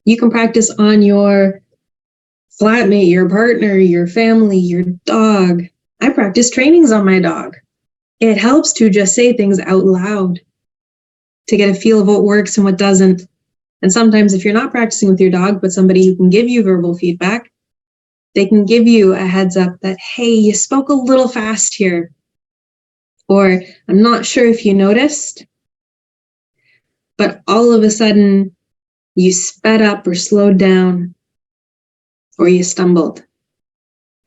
You can practice on your flatmate, your partner, your family, your dog. I practice trainings on my dog. It helps to just say things out loud to get a feel of what works and what doesn't. And sometimes if you're not practicing with your dog, but somebody who can give you verbal feedback, they can give you a heads up that, hey, you spoke a little fast here. Or I'm not sure if you noticed, but all of a sudden you sped up or slowed down or you stumbled.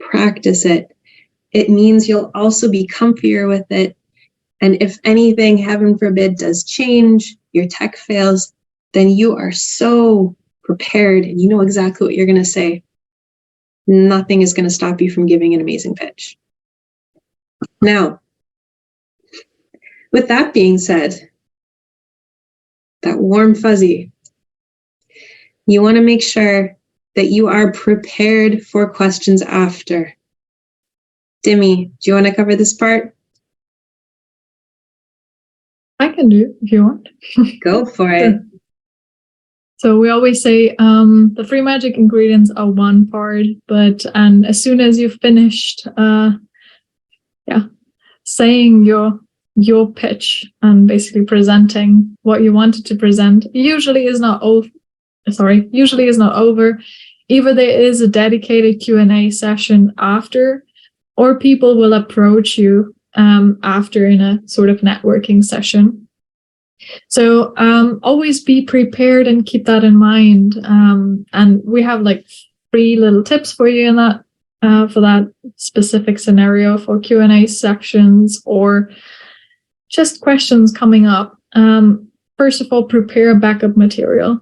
Practice it. It means you'll also be comfier with it. And if anything, heaven forbid, does change, your tech fails, then you are so prepared and you know exactly what you're going to say. Nothing is going to stop you from giving an amazing pitch. Now, with that being said, that warm fuzzy, you want to make sure that you are prepared for questions after. Demi, do you want to cover this part? I can do if you want. Go for it. So we always say the 3 magic ingredients are one part, and as soon as you've finished saying your pitch and basically presenting what you wanted to present, usually is not over. Either there is a dedicated Q&A session after, or people will approach you after in a sort of networking session. So always be prepared and keep that in mind. And we have like 3 little tips for you in that for that specific scenario for Q&A sections or just questions coming up. First of all, prepare backup material.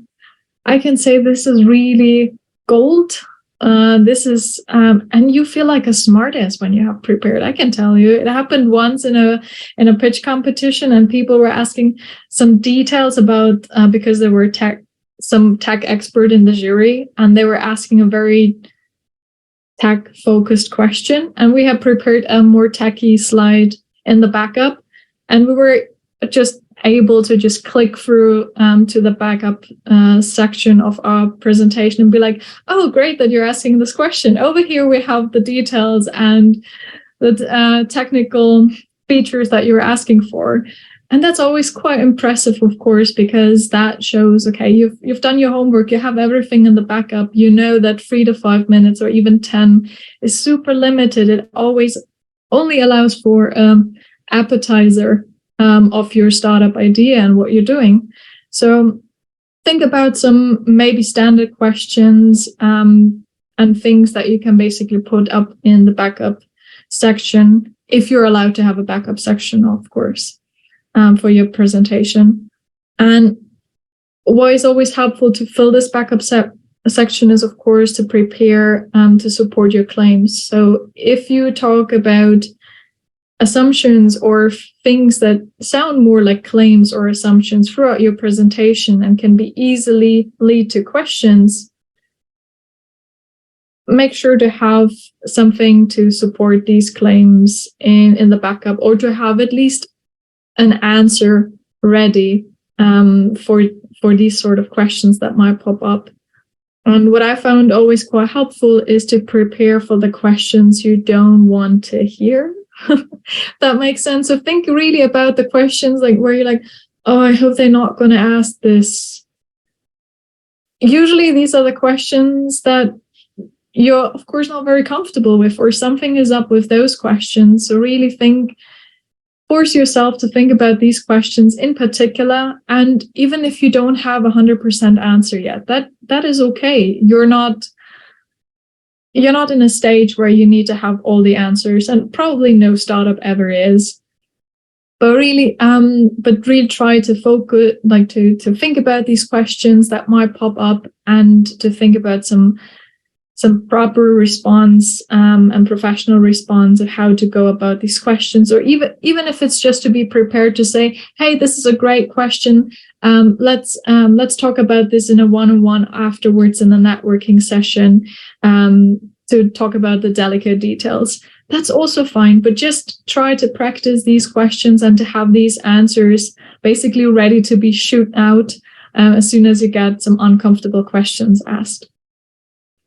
I can say this is really gold. This is, and you feel like a smartass when you have prepared. I can tell you, it happened once in a pitch competition, and people were asking some details about because there were some tech expert in the jury, and they were asking a very tech-focused question, and we had prepared a more techy slide in the backup, and we were just able to just click through to the backup section of our presentation and be like, oh, great that you're asking this question. Over here we have the details and the technical features that you're asking for. And that's always quite impressive, of course, because that shows, okay, you've done your homework, you have everything in the backup, you know that 3 to 5 minutes or even 10 is super limited. It always only allows for appetizer of your startup idea and what you're doing. So think about some maybe standard questions and things that you can basically put up in the backup section, if you're allowed to have a backup section, of course, for your presentation. And what is always helpful to fill this backup section is, of course, to prepare to support your claims. So if you talk about assumptions or things that sound more like claims or assumptions throughout your presentation and can be easily lead to questions, make sure to have something to support these claims in the backup, or to have at least an answer ready for these sort of questions that might pop up. And what I found always quite helpful is to prepare for the questions you don't want to hear. That makes sense. So think really about the questions like where you're like, oh, I hope they're not going to ask this. Usually these are the questions that you're, of course, not very comfortable with, or something is up with those questions. So really force yourself to think about these questions in particular. And even if you don't have 100% answer yet, that is okay. You're not in a stage where you need to have all the answers, and probably no startup ever is. But really try to focus, like to think about these questions that might pop up, and to think about some proper response and professional response of how to go about these questions, or even if it's just to be prepared to say, hey, this is a great question. Let's talk about this in a one-on-one afterwards in a networking session to talk about the delicate details. That's also fine, but just try to practice these questions and to have these answers basically ready to be shoot out as soon as you get some uncomfortable questions asked.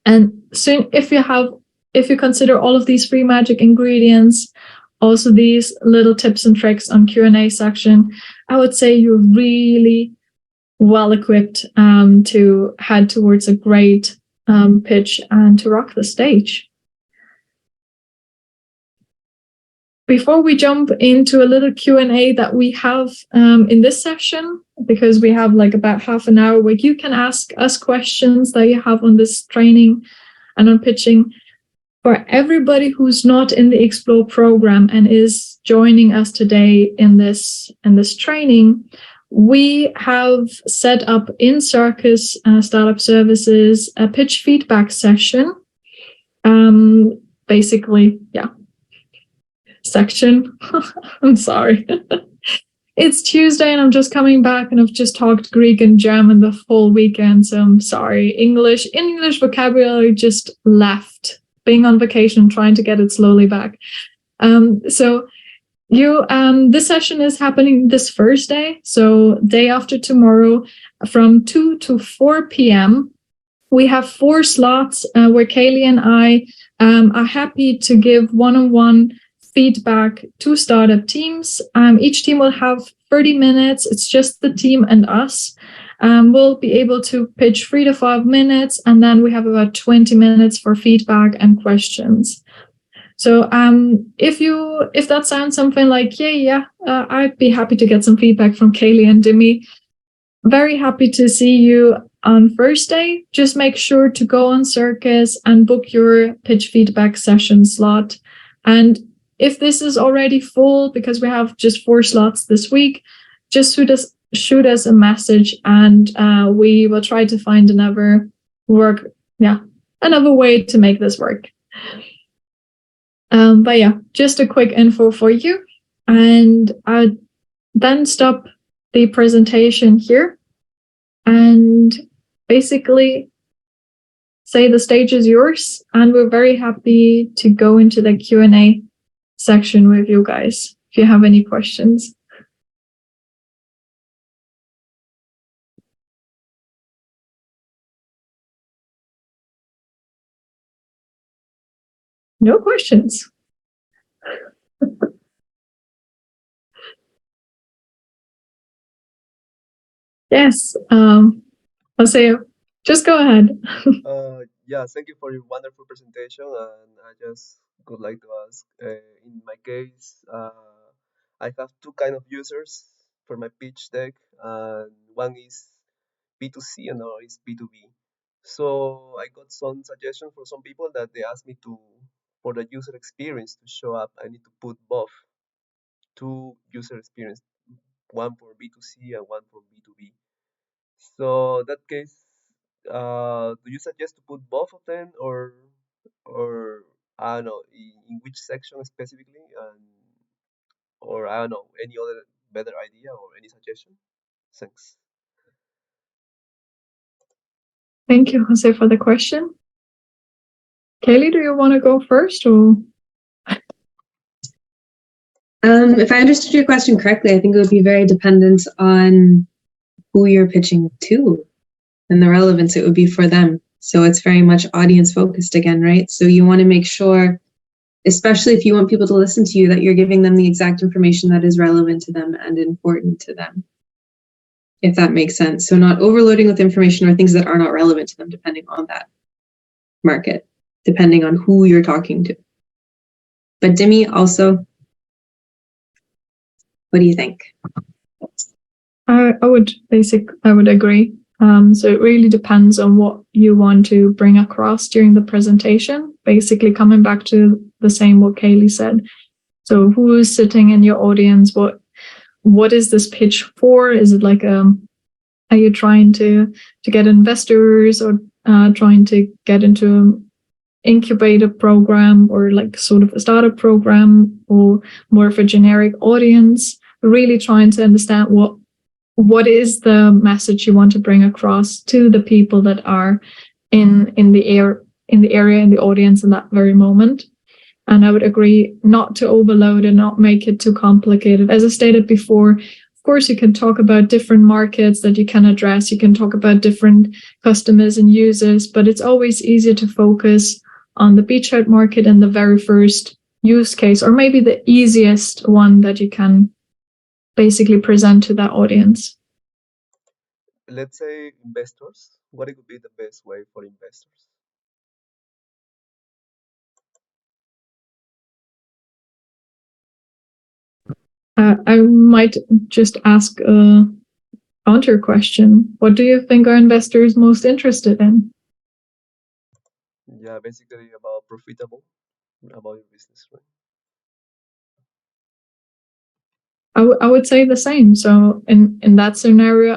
And soon, if you consider all of these 3 magic ingredients, also these little tips and tricks on Q&A section, I would say you're really well equipped to head towards a great pitch and to rock the stage. Before we jump into a little Q&A that we have in this session, because we have like about half an hour where you can ask us questions that you have on this training and on pitching. For everybody who's not in the Explore program and is joining us today in this training, we have set up in Circus Startup Services a pitch feedback session. Section. I'm sorry. It's Tuesday and I'm just coming back, and I've just talked Greek and German the whole weekend, so I'm sorry. English vocabulary just left. Being on vacation, trying to get it slowly back. So this session is happening this Thursday, so day after tomorrow, from 2 to 4 p.m. We have 4 slots where Kaylee and I are happy to give one-on-one feedback to startup teams. Each team will have 30 minutes. It's just the team and us. We'll be able to pitch 3 to 5 minutes, and then we have about 20 minutes for feedback and questions. So if that sounds something like, I'd be happy to get some feedback from Kaylee and Demi. Very happy to see you on Thursday. Just make sure to go on Circus and book your pitch feedback session slot. And if this is already full, because we have just 4 slots this week, just shoot us a message, and we will try to find another way to make this work. But yeah, just a quick info for you, and I'll then stop the presentation here and basically say the stage is yours, and we're very happy to go into the Q&A section with you guys if you have any questions. No questions. Yes, I'll say, just go ahead. Yeah, thank you for your wonderful presentation. And I just would like to ask, in my case, I have 2 kind of users for my pitch deck, and one is B2C and another is B2B. So I got some suggestions for some people that they asked me to, for the user experience to show up, I need to put both 2 user experience, one for B2C and one for B2B. So that case, do you suggest to put both of them, or I don't know, in which section specifically, and or I don't know, any other better idea or any suggestion? Thanks. Thank you, Jose, for the question. Kaylee, do you want to go first, or? If I understood your question correctly, I think it would be very dependent on who you're pitching to and the relevance it would be for them. So it's very much audience focused again, right? So you want to make sure, especially if you want people to listen to you, that you're giving them the exact information that is relevant to them and important to them, if that makes sense. So not overloading with information or things that are not relevant to them, depending on that market, depending on who you're talking to. But Demi, also, what do you think? I would agree. So it really depends on what you want to bring across during the presentation. Basically, coming back to the same what Kaylee said. So who is sitting in your audience? What is this pitch for? Is it like are you trying to get investors, or trying to get into an incubator program, or like sort of a startup program, or more of a generic audience? Really trying to understand what is the message you want to bring across to the people that are in the area, in the audience in that very moment. And I would agree not to overload and not make it too complicated. As I stated before, of course, you can talk about different markets that you can address. You can talk about different customers and users, but it's always easier to focus on the beachhead market and the very first use case, or maybe the easiest one that you can basically present to that audience. Let's say investors. What it would be the best way for investors? I might just ask a counter question. What do you think are investors most interested in? Yeah, basically about profitable, about your business, right? I would say the same. So in that scenario,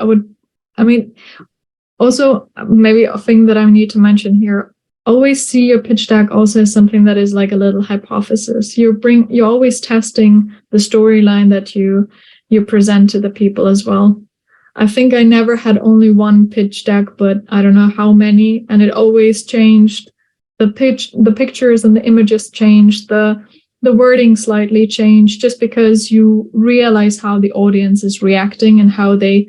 also maybe a thing that I need to mention here, always see your pitch deck also as something that is like a little hypothesis. You're always testing the storyline that you present to the people as well. I think I never had only one pitch deck, but I don't know how many, and it always changed. The pictures and the images changed, the wording slightly changed, just because you realize how the audience is reacting and how they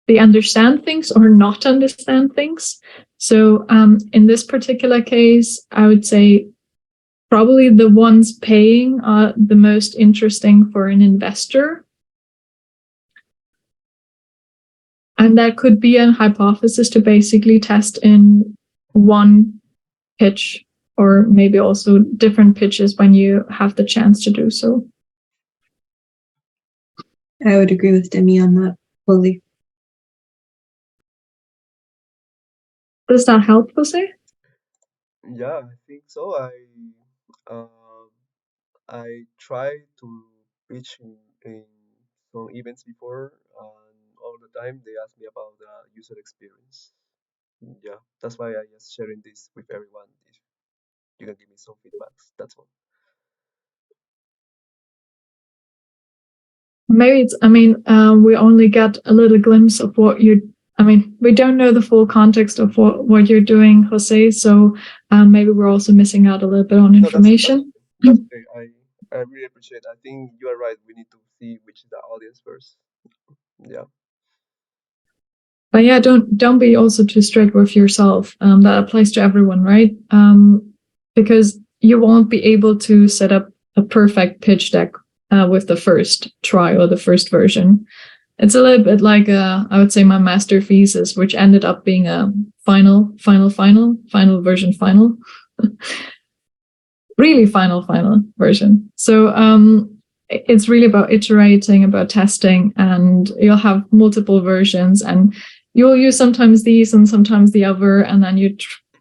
understand things or not understand things. So in this particular case, I would say probably the ones paying are the most interesting for an investor. And that could be a hypothesis to basically test in one pitch or maybe also different pitches when you have the chance to do so. I would agree with Demi on that fully. Does that help, Jose? Yeah, I think so. I try to pitch in some events before, and all the time they ask me about the user experience. Yeah, that's why I just sharing this with everyone. If you can give me some feedbacks, that's all. Maybe it's, we only get a little glimpse of what we don't know the full context of what you're doing, Jose, so maybe we're also missing out a little bit on No, information. that's okay. I really appreciate it. I think you are right. We need to see which is the audience first. Yeah. But yeah, don't be also too strict with yourself. That applies to everyone, right? Because you won't be able to set up a perfect pitch deck with the first try or the first version. It's a little bit like I would say my master thesis, which ended up being a final version, really final version. So it's really about iterating, about testing, and you'll have multiple versions, and you'll use sometimes these and sometimes the other, and then you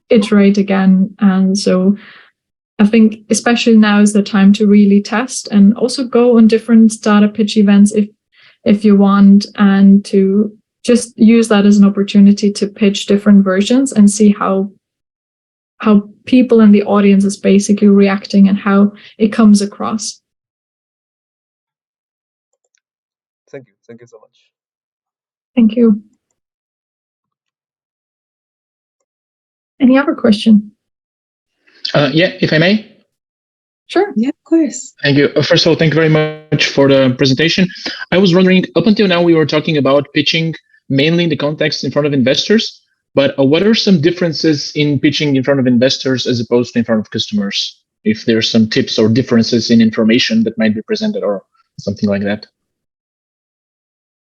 iterate again. And so I think especially now is the time to really test and also go on different startup pitch events if you want, and to just use that as an opportunity to pitch different versions and see how people in the audience is basically reacting and how it comes across. Thank you. Thank you so much. Thank you. Any other question? Yeah, if I may. Sure. Yeah, of course. Thank you. First of all, thank you very much for the presentation. I was wondering, up until now, we were talking about pitching mainly in the context in front of investors, but what are some differences in pitching in front of investors as opposed to in front of customers? If there's some tips or differences in information that might be presented or something like that.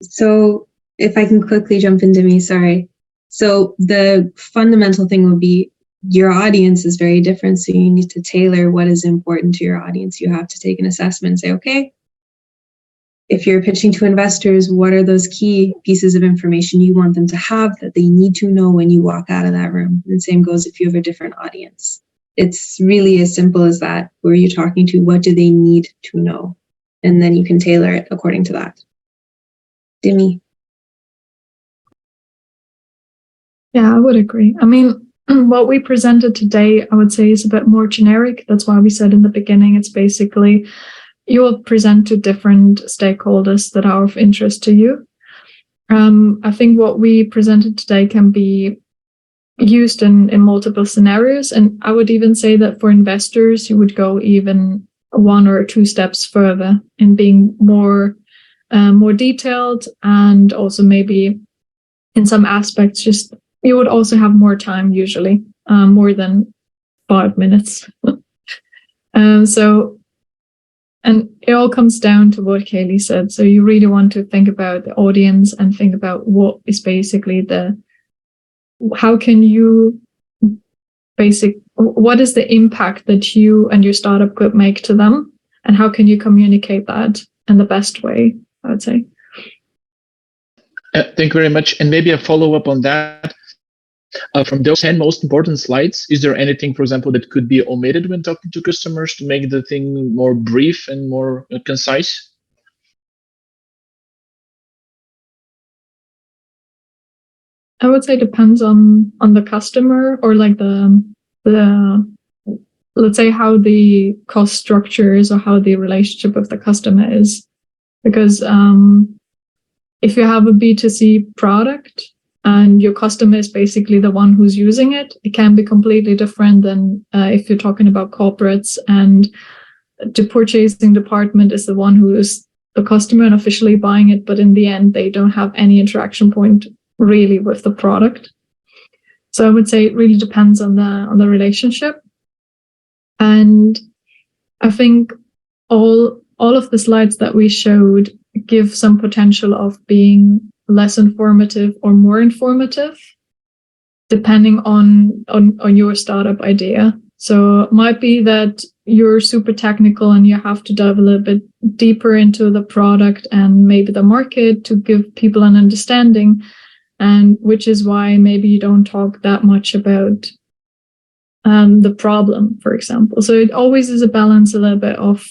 So if I can quickly jump into me, sorry. So the fundamental thing would be your audience is very different. So you need to tailor what is important to your audience. You have to take an assessment and say, okay, if you're pitching to investors, what are those key pieces of information you want them to have that they need to know when you walk out of that room? And the same goes if you have a different audience. It's really as simple as that. Who are you talking to? What do they need to know? And then you can tailor it according to that. Demi. Yeah, I would agree. What we presented today, I would say, is a bit more generic. That's why we said in the beginning, it's basically you will present to different stakeholders that are of interest to you. I think what we presented today can be used in multiple scenarios. And I would even say that for investors, you would go even 1 or 2 steps further in being more detailed, and also maybe in some aspects, just you would also have more time, usually more than 5 minutes. And it all comes down to what Kaylee said. So you really want to think about the audience and think about what is basically how can you what is the impact that you and your startup could make to them, and how can you communicate that in the best way, I would say. Thank you very much. And maybe a follow-up on that. From those 10 most important slides, is there anything, for example, that could be omitted when talking to customers to make the thing more brief and more concise? I would say depends on the customer, or like the let's say how the cost structure is, or how the relationship with the customer is. Because if you have a B2C product and your customer is basically the one who's using it, it can be completely different than if you're talking about corporates and the purchasing department is the one who is the customer and officially buying it, but in the end, they don't have any interaction point really with the product. So I would say it really depends on the relationship. And I think all of the slides that we showed give some potential of being less informative or more informative, depending on your startup idea. So it might be that you're super technical and you have to dive a little bit deeper into the product and maybe the market to give people an understanding, and which is why maybe you don't talk that much about the problem, for example. So it always is a balance a little bit of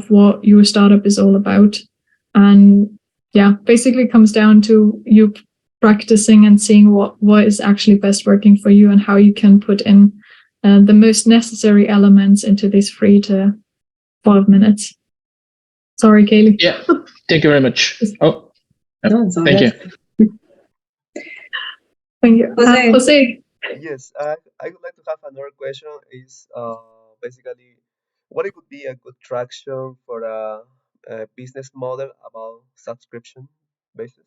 what your startup is all about. And yeah, basically comes down to you practicing and seeing what is actually best working for you and how you can put in the most necessary elements into these 3 to 5 minutes. Sorry, Kaylee. Yeah, thank you very much. Oh, No, it's all thank good. you. Thank you. Jose. Jose. Yes, I would like to have another question. Is basically what it could be a good traction for a business model about subscription basis?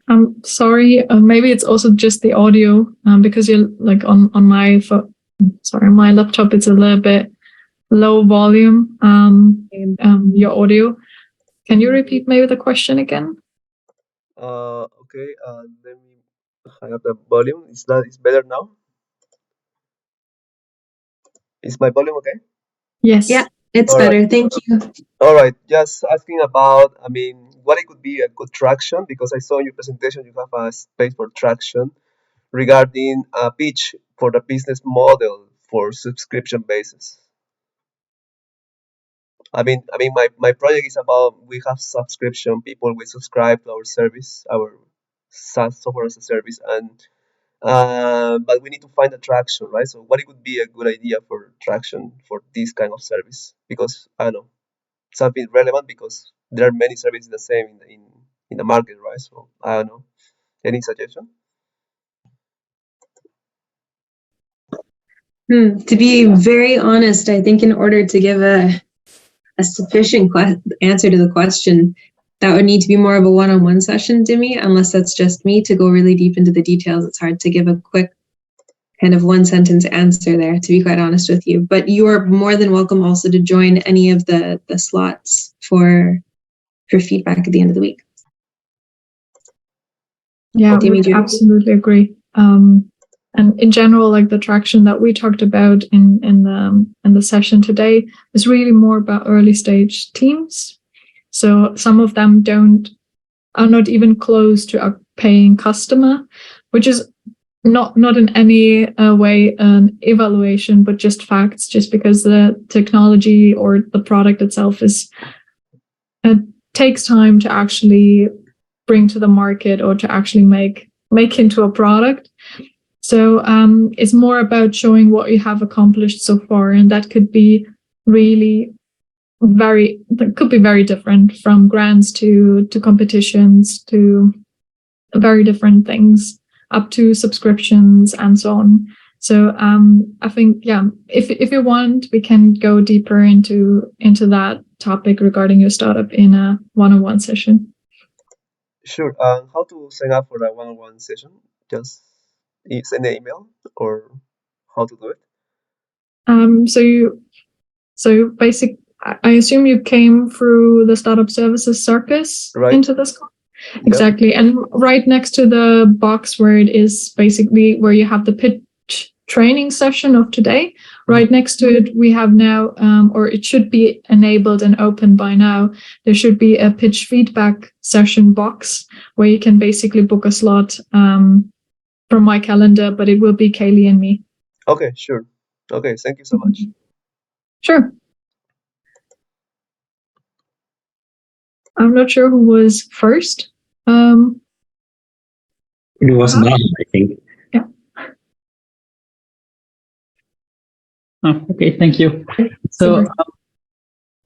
I'm sorry. Maybe it's also just the audio, because you're like on my my laptop. It's a little bit low volume. Your audio. Can you repeat maybe the question again? Okay. Let me hang up the volume. Is better now? Is my volume okay? Yes. Yeah, it's All right. better. Thank you. All right, just asking about, I mean, what it could be a good traction, because I saw in your presentation you have a space for traction regarding a pitch for the business model for subscription basis. My project is about we have subscription people, we subscribe to our service, our SaaS software as a service, and but we need to find a traction, right? So what it would be a good idea for traction for this kind of service? Because I don't know, something relevant, because there are many services the same in the market, right? So I don't know. Any suggestion? To be very honest, I think in order to give a sufficient answer to the question, that would need to be more of a one-on-one session to me, unless that's just me to go really deep into the details. It's hard to give a quick kind of one sentence answer there, to be quite honest with you. But you are more than welcome also to join any of the slots for feedback at the end of the week. Yeah, Demi, we absolutely agree. And in general, like the traction that we talked about in the session today is really more about early stage teams. So some of them are not even close to a paying customer, which is not in any way an evaluation, but just facts. Just because the technology or the product itself takes time to actually bring to the market or to actually make into a product. So it's more about showing what you have accomplished so far, and that could be really very different, from grants to competitions to very different things, up to subscriptions and so on. So I think, yeah, if you want, we can go deeper into that topic regarding your startup in a one-on-one session. Sure. How to sign up for a one-on-one session? Just send an email, or how to do it? So basic. I assume you came through the Startup Services Circus into this call? Yep. Exactly. And right next to the box where it is basically where you have the pitch training session of today, right next to it, we have now, or it should be enabled and open by now, there should be a pitch feedback session box where you can basically book a slot from my calendar, but it will be Kaylee and me. Okay, sure. Okay, thank you so much. Sure. I'm not sure who was first. It was Nahm, I think. Yeah. Oh, okay, thank you. So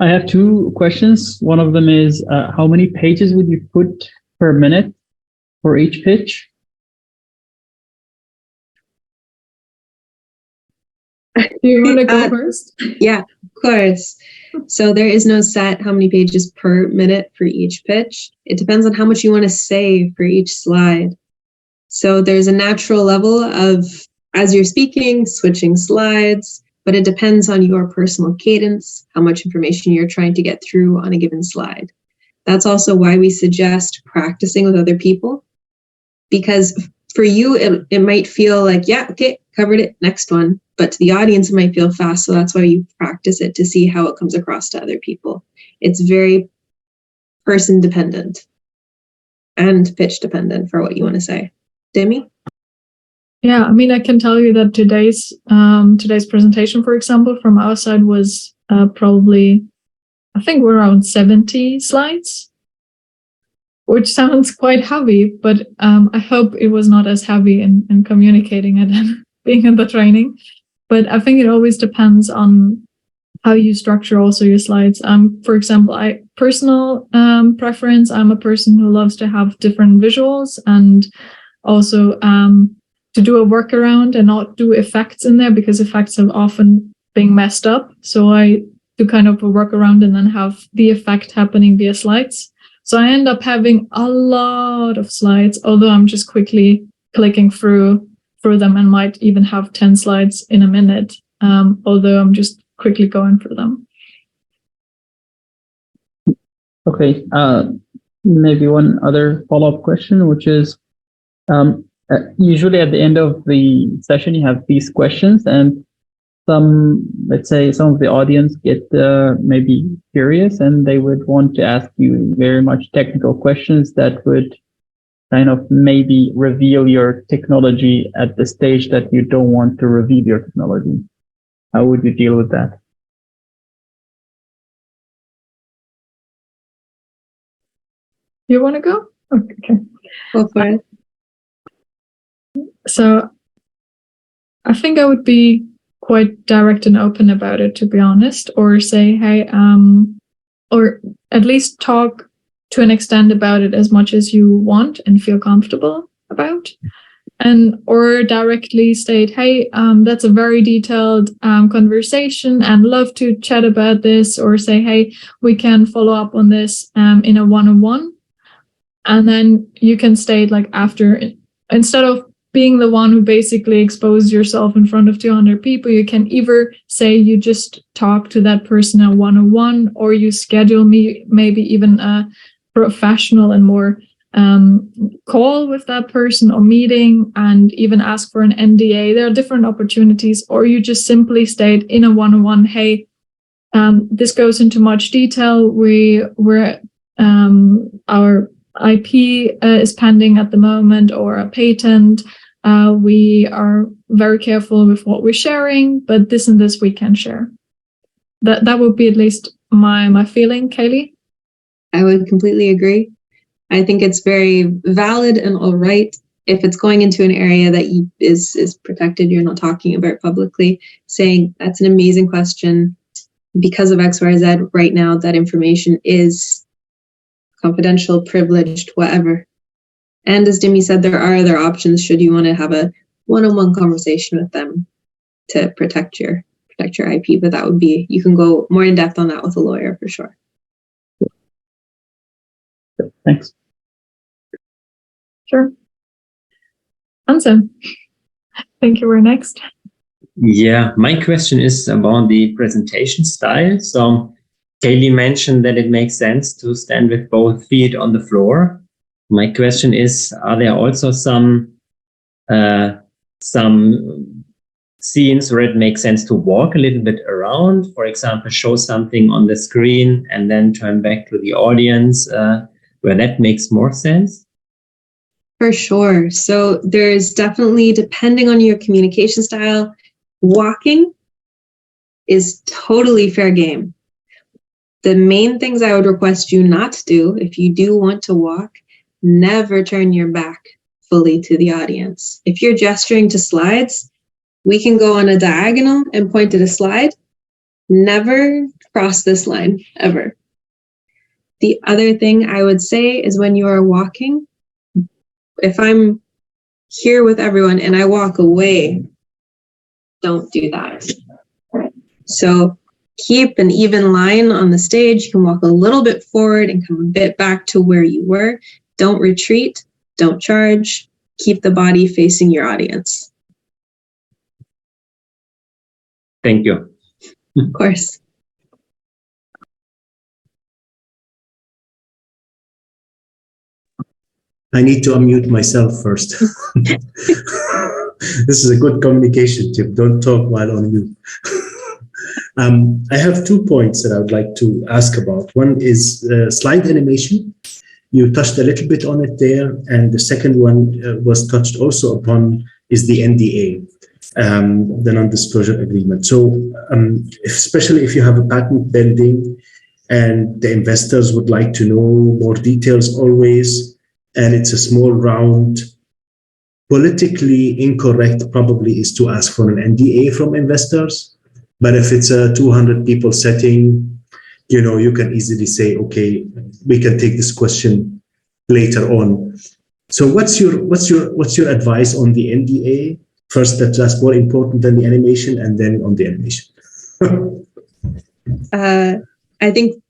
I have 2 questions. One of them is, how many pages would you put per minute for each pitch? Do you want to go first? Yeah, of course. So there is no set how many pages per minute for each pitch. It depends on how much you want to say for each slide. So there's a natural level of, as you're speaking, switching slides, but it depends on your personal cadence, how much information you're trying to get through on a given slide. That's also why we suggest practicing with other people. because for you, it might feel like, yeah, okay, covered it, next one. But to the audience, it might feel fast. So that's why you practice it to see how it comes across to other people. It's very person dependent and pitch dependent for what you want to say. Demi? Yeah, I mean, I can tell you that today's presentation, for example, from our side was probably, I think we're around 70 slides, which sounds quite heavy, but I hope it was not as heavy in communicating it and being in the training. But I think it always depends on how you structure also your slides. For example, personal preference, I'm a person who loves to have different visuals and also to do a workaround and not do effects in there because effects have often been messed up. So I do kind of a workaround and then have the effect happening via slides. So I end up having a lot of slides, although I'm just quickly clicking through them and might even have 10 slides in a minute, although I'm just quickly going through them. Okay, maybe one other follow-up question, which is, usually at the end of the session, you have these questions, and let's say some of the audience get maybe curious, and they would want to ask you very much technical questions that would kind of maybe reveal your technology at the stage that you don't want to reveal your technology. How would you deal with that? You want to go? Okay. Go for it. So I think I would be quite direct and open about it, to be honest, or say, hey, or at least talk to an extent about it as much as you want and feel comfortable about. Or directly state, hey, that's a very detailed conversation and love to chat about this, or say, hey, we can follow up on this in a one-on-one. And then you can state like after, instead of being the one who basically exposed yourself in front of 200 people, you can either say you just talk to that person a one-on-one, or you schedule maybe even a professional and more call with that person or meeting, and even ask for an NDA. There are different opportunities. Or you just simply state in a one-on-one, hey, this goes into much detail. Our IP is pending at the moment, or a patent. We are very careful with what we're sharing, but this and this we can share. That would be at least my feeling, Kaylee. I would completely agree. I think it's very valid and all right if it's going into an area that is protected, you're not talking about publicly, saying that's an amazing question. Because of X, Y, Z, right now that information is confidential, privileged, whatever. And as Demi said, there are other options should you want to have a one-on-one conversation with them to protect your IP. But that would be, you can go more in depth on that with a lawyer for sure. Thanks. Sure. Anselm, thank you. We're next. Yeah, my question is about the presentation style. So Kaylee mentioned that it makes sense to stand with both feet on the floor. My question is, are there also some scenes where it makes sense to walk a little bit around? For example, show something on the screen and then turn back to the audience, where that makes more sense? For sure. So there's definitely, depending on your communication style, walking is totally fair game. The main things I would request you not to do, if you do want to walk, never turn your back fully to the audience. If you're gesturing to slides, we can go on a diagonal and point at a slide. Never cross this line, ever. The other thing I would say is when you are walking, if I'm here with everyone and I walk away, don't do that. So keep an even line on the stage. You can walk a little bit forward and come a bit back to where you were. Don't retreat, don't charge. Keep the body facing your audience. Thank you. Of course. I need to unmute myself first. This is a good communication tip. Don't talk while on mute. I have 2 points that I would like to ask about. One is slide animation. You touched a little bit on it there. And the second one was touched also upon is the NDA, the non-disclosure agreement. So especially if you have a patent pending and the investors would like to know more details always, and it's a small round, politically incorrect probably is to ask for an NDA from investors. But if it's a 200 people setting, you can easily say, okay, we can take this question later on. So what's your advice on the NDA? First, that's more important than the animation, and then on the animation. I think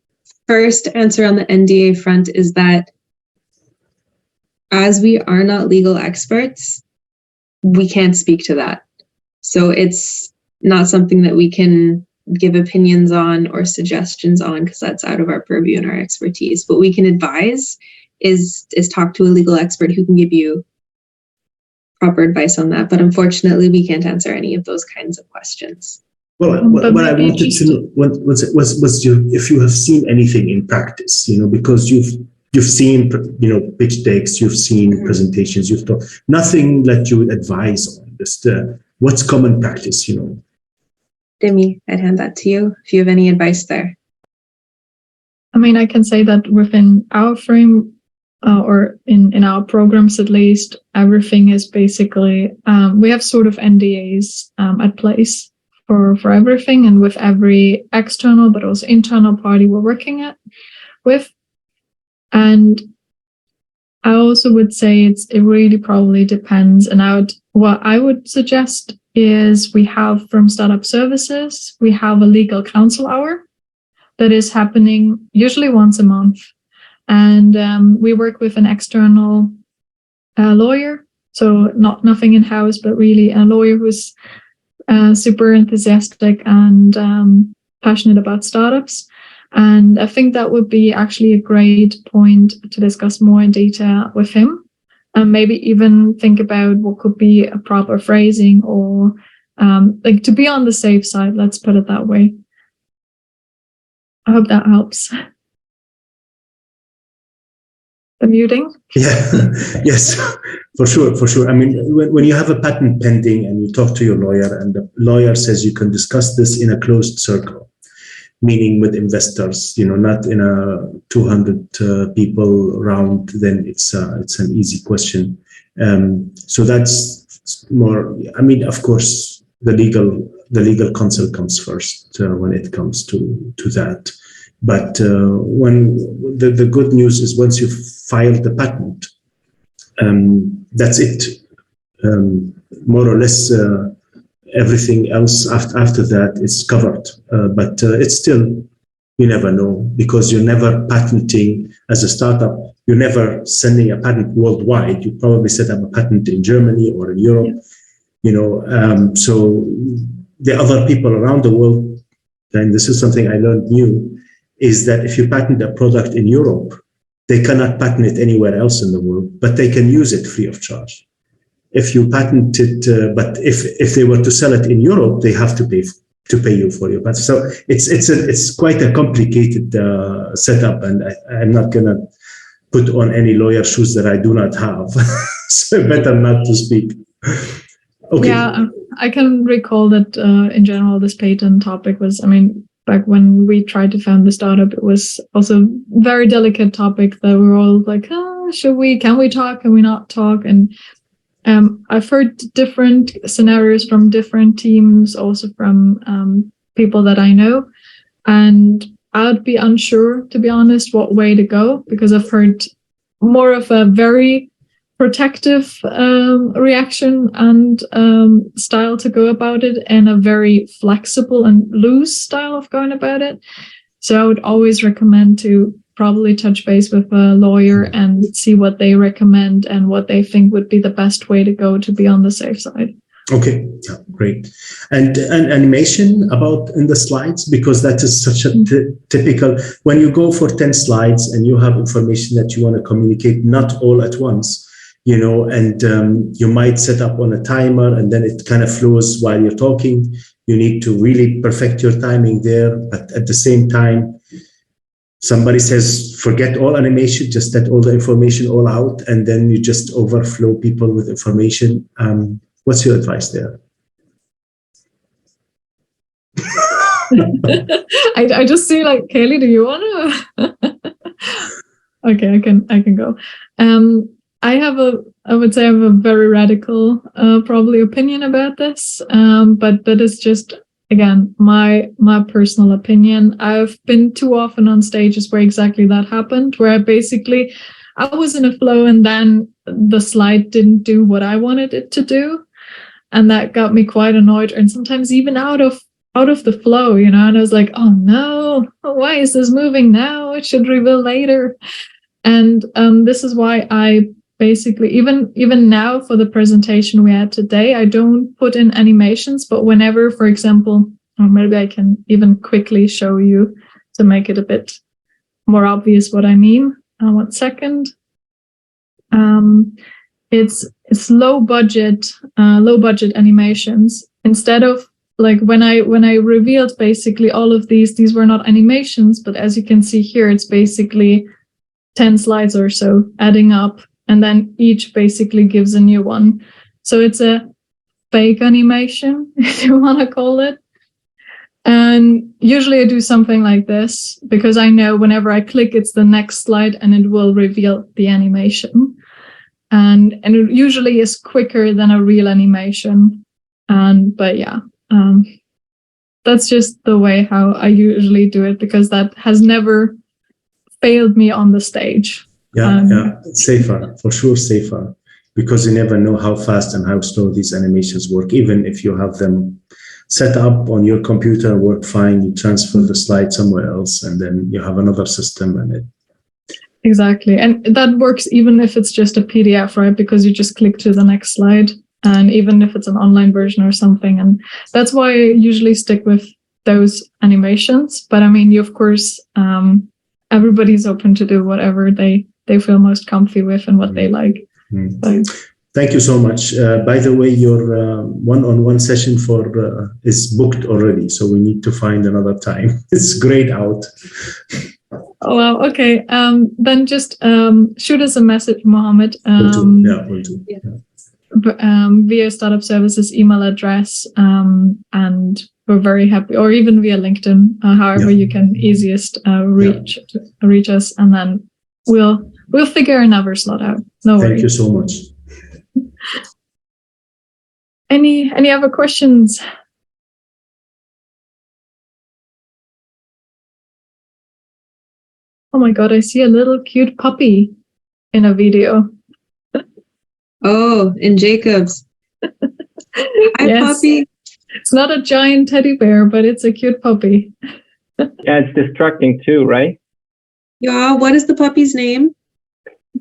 first answer on the NDA front is that as we are not legal experts, we can't speak to that. So it's not something that we can give opinions on or suggestions on, because that's out of our purview and our expertise. What we can advise is talk to a legal expert who can give you proper advice on that. But unfortunately, we can't answer any of those kinds of questions. Well, what I wanted to know was if you have seen anything in practice, because you've seen, pitch decks, you've seen presentations, you've taught, nothing that you would advise on. Just what's common practice, Demi, I'd hand that to you if you have any advice there. I mean, I can say that within our frame, or in our programs at least, everything is basically, we have sort of NDAs at place for everything, and with every external but also internal party we're working with. And I also would say it really probably depends. And what I would suggest is we have from Startup Services, we have a legal counsel hour that is happening usually once a month. And we work with an external lawyer. So nothing in-house, but really a lawyer who's super enthusiastic and passionate about startups. And I think that would be actually a great point to discuss more in detail with him. And maybe even think about what could be a proper phrasing, or to be on the safe side, let's put it that way. I hope that helps. The muting? Yeah, yes, for sure. I mean, when you have a patent pending and you talk to your lawyer and the lawyer says you can discuss this in a closed circle, meaning with investors, not in a 200 people round, then it's an easy question. So that's more, I mean, of course, the legal counsel comes first when it comes to that. But when the good news is once you've filed the patent, that's it. More or less, everything else after that is covered. But it's still, you never know, because you're never patenting as a startup. You're never sending a patent worldwide. You probably set up a patent in Germany or in Europe. Yeah. So the other people around the world, and this is something I learned new, is that if you patent a product in Europe, they cannot patent it anywhere else in the world, but they can use it free of charge. If you patent it, but if they were to sell it in Europe, they have to pay you for your patent. So it's quite a complicated setup, and I'm not gonna put on any lawyer shoes that I do not have. So better not to speak. Okay. Yeah, I can recall that in general, this patent topic was, back when we tried to found the startup, it was also a very delicate topic that we were all like, can we talk, can we not talk? And I've heard different scenarios from different teams, also from people that I know. And I'd be unsure, to be honest, what way to go, because I've heard more of a very protective reaction and style to go about it, and a very flexible and loose style of going about it. So I would always recommend to probably touch base with a lawyer and see what they recommend and what they think would be the best way to go to be on the safe side. Okay, yeah, great. And an animation about in the slides, because that is such a typical, when you go for 10 slides and you have information that you want to communicate, not all at once, you know, and you might set up on a timer and then it kind of flows while you're talking. You need to really perfect your timing there, but at the same time, somebody says, forget all animation, just let all the information all out, and then you just overflow people with information. What's your advice there? I just see like, Kaylee, do you want to? Okay, I can go. I would say I have a very radical, probably opinion about this. But that is just, again, my personal opinion. I've been too often on stages where exactly that happened, where I was in a flow and then the slide didn't do what I wanted it to do. And that got me quite annoyed, and sometimes even out of the flow, you know, and I was like, oh no, why is this moving now? It should reveal later. And this is why I basically, even now for the presentation we had today, I don't put in animations, but whenever, for example, or maybe I can even quickly show you to make it a bit more obvious what I mean. 1 second. It's low budget animations. Instead of like when I revealed basically all of these were not animations, but as you can see here, it's basically 10 slides or so adding up, and then each basically gives a new one. So it's a fake animation, if you want to call it. And usually I do something like this because I know whenever I click, it's the next slide and it will reveal the animation. And it usually is quicker than a real animation. But yeah, that's just the way how I usually do it, because that has never failed me on the stage. Yeah, safer, for sure safer, because you never know how fast and how slow these animations work. Even if you have them set up on your computer, work fine, you transfer the slide somewhere else and then you have another system and it. Exactly. And that works even if it's just a PDF, right? Because you just click to the next slide, and even if it's an online version or something. And that's why I usually stick with those animations. But I mean, you, of course, everybody's open to do whatever they feel most comfy with and what they like. So. Thank you so much. By the way, your one-on-one session is booked already, so we need to find another time. It's grayed out. Oh, well, okay. Then just shoot us a message, Mohammed. We'll do. Yeah. Via Startup Services email address, and we're very happy, or even via LinkedIn, however you can easiest reach us, and then we'll figure another slot out. No worries. Thank you so much. Any other questions? Oh my God, I see a little cute puppy in a video. Oh, in Jacobs. Hi, Yes. puppy. It's not a giant teddy bear, but it's a cute puppy. Yeah, it's distracting too, right? Yeah, what is the puppy's name?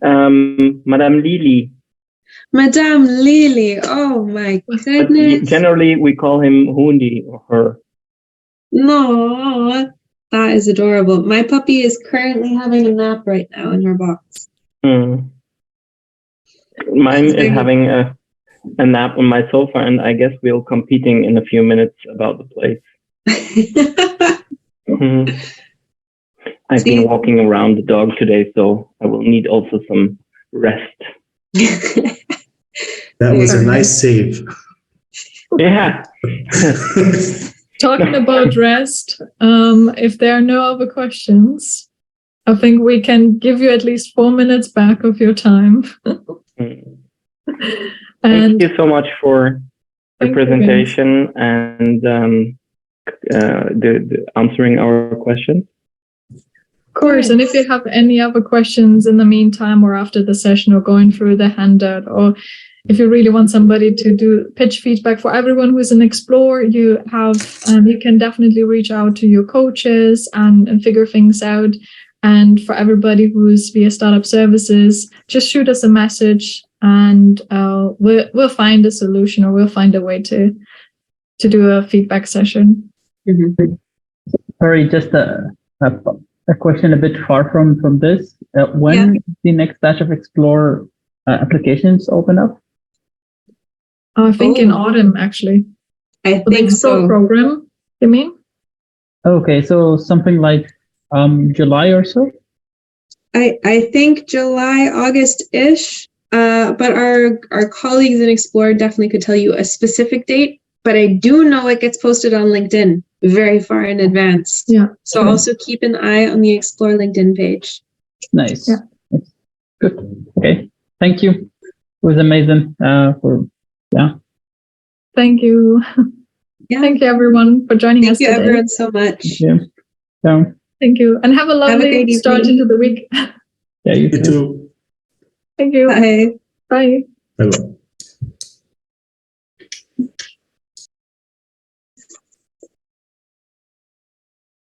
Madame Lily. Madame Lily. Oh my goodness. Generally, we call him Hundi or her. No, that is adorable. My puppy is currently having a nap right now in her box. Mine is having a nap on my sofa, and I guess we'll competing in a few minutes about the place. I've been walking around the dog today, so I will need also some rest. That was a nice save. Yeah. Talking about rest, if there are no other questions, I think we can give you at least 4 minutes back of your time. Thank you so much for the presentation and the answering our questions. Of course, and if you have any other questions in the meantime or after the session or going through the handout, or if you really want somebody to do pitch feedback for everyone who is an Explore, you can definitely reach out to your coaches and figure things out. And for everybody who's via Startup Services, just shoot us a message and we'll find a solution, or we'll find a way to do a feedback session. Sorry, just a question a bit far from this. When the next batch of Explore applications open up? I think in autumn, actually. I For the think Explore so. program, you mean? Okay, so something like July or so? I think July, August-ish. But our colleagues in Explore definitely could tell you a specific date. But I do know it gets posted on LinkedIn very far in advance. Yeah. So sure. also keep an eye on the Explore LinkedIn page. Nice. Yeah. Nice. Good. Okay. Thank you. It was amazing. Thank you. Yeah. Thank you, everyone, for joining us Thank you, today. everyone, so much. Yeah. Yeah. Thank you. And have a lovely great start evening. into the week. Yeah. You You too. too. Thank you. Bye. Bye. Bye-bye.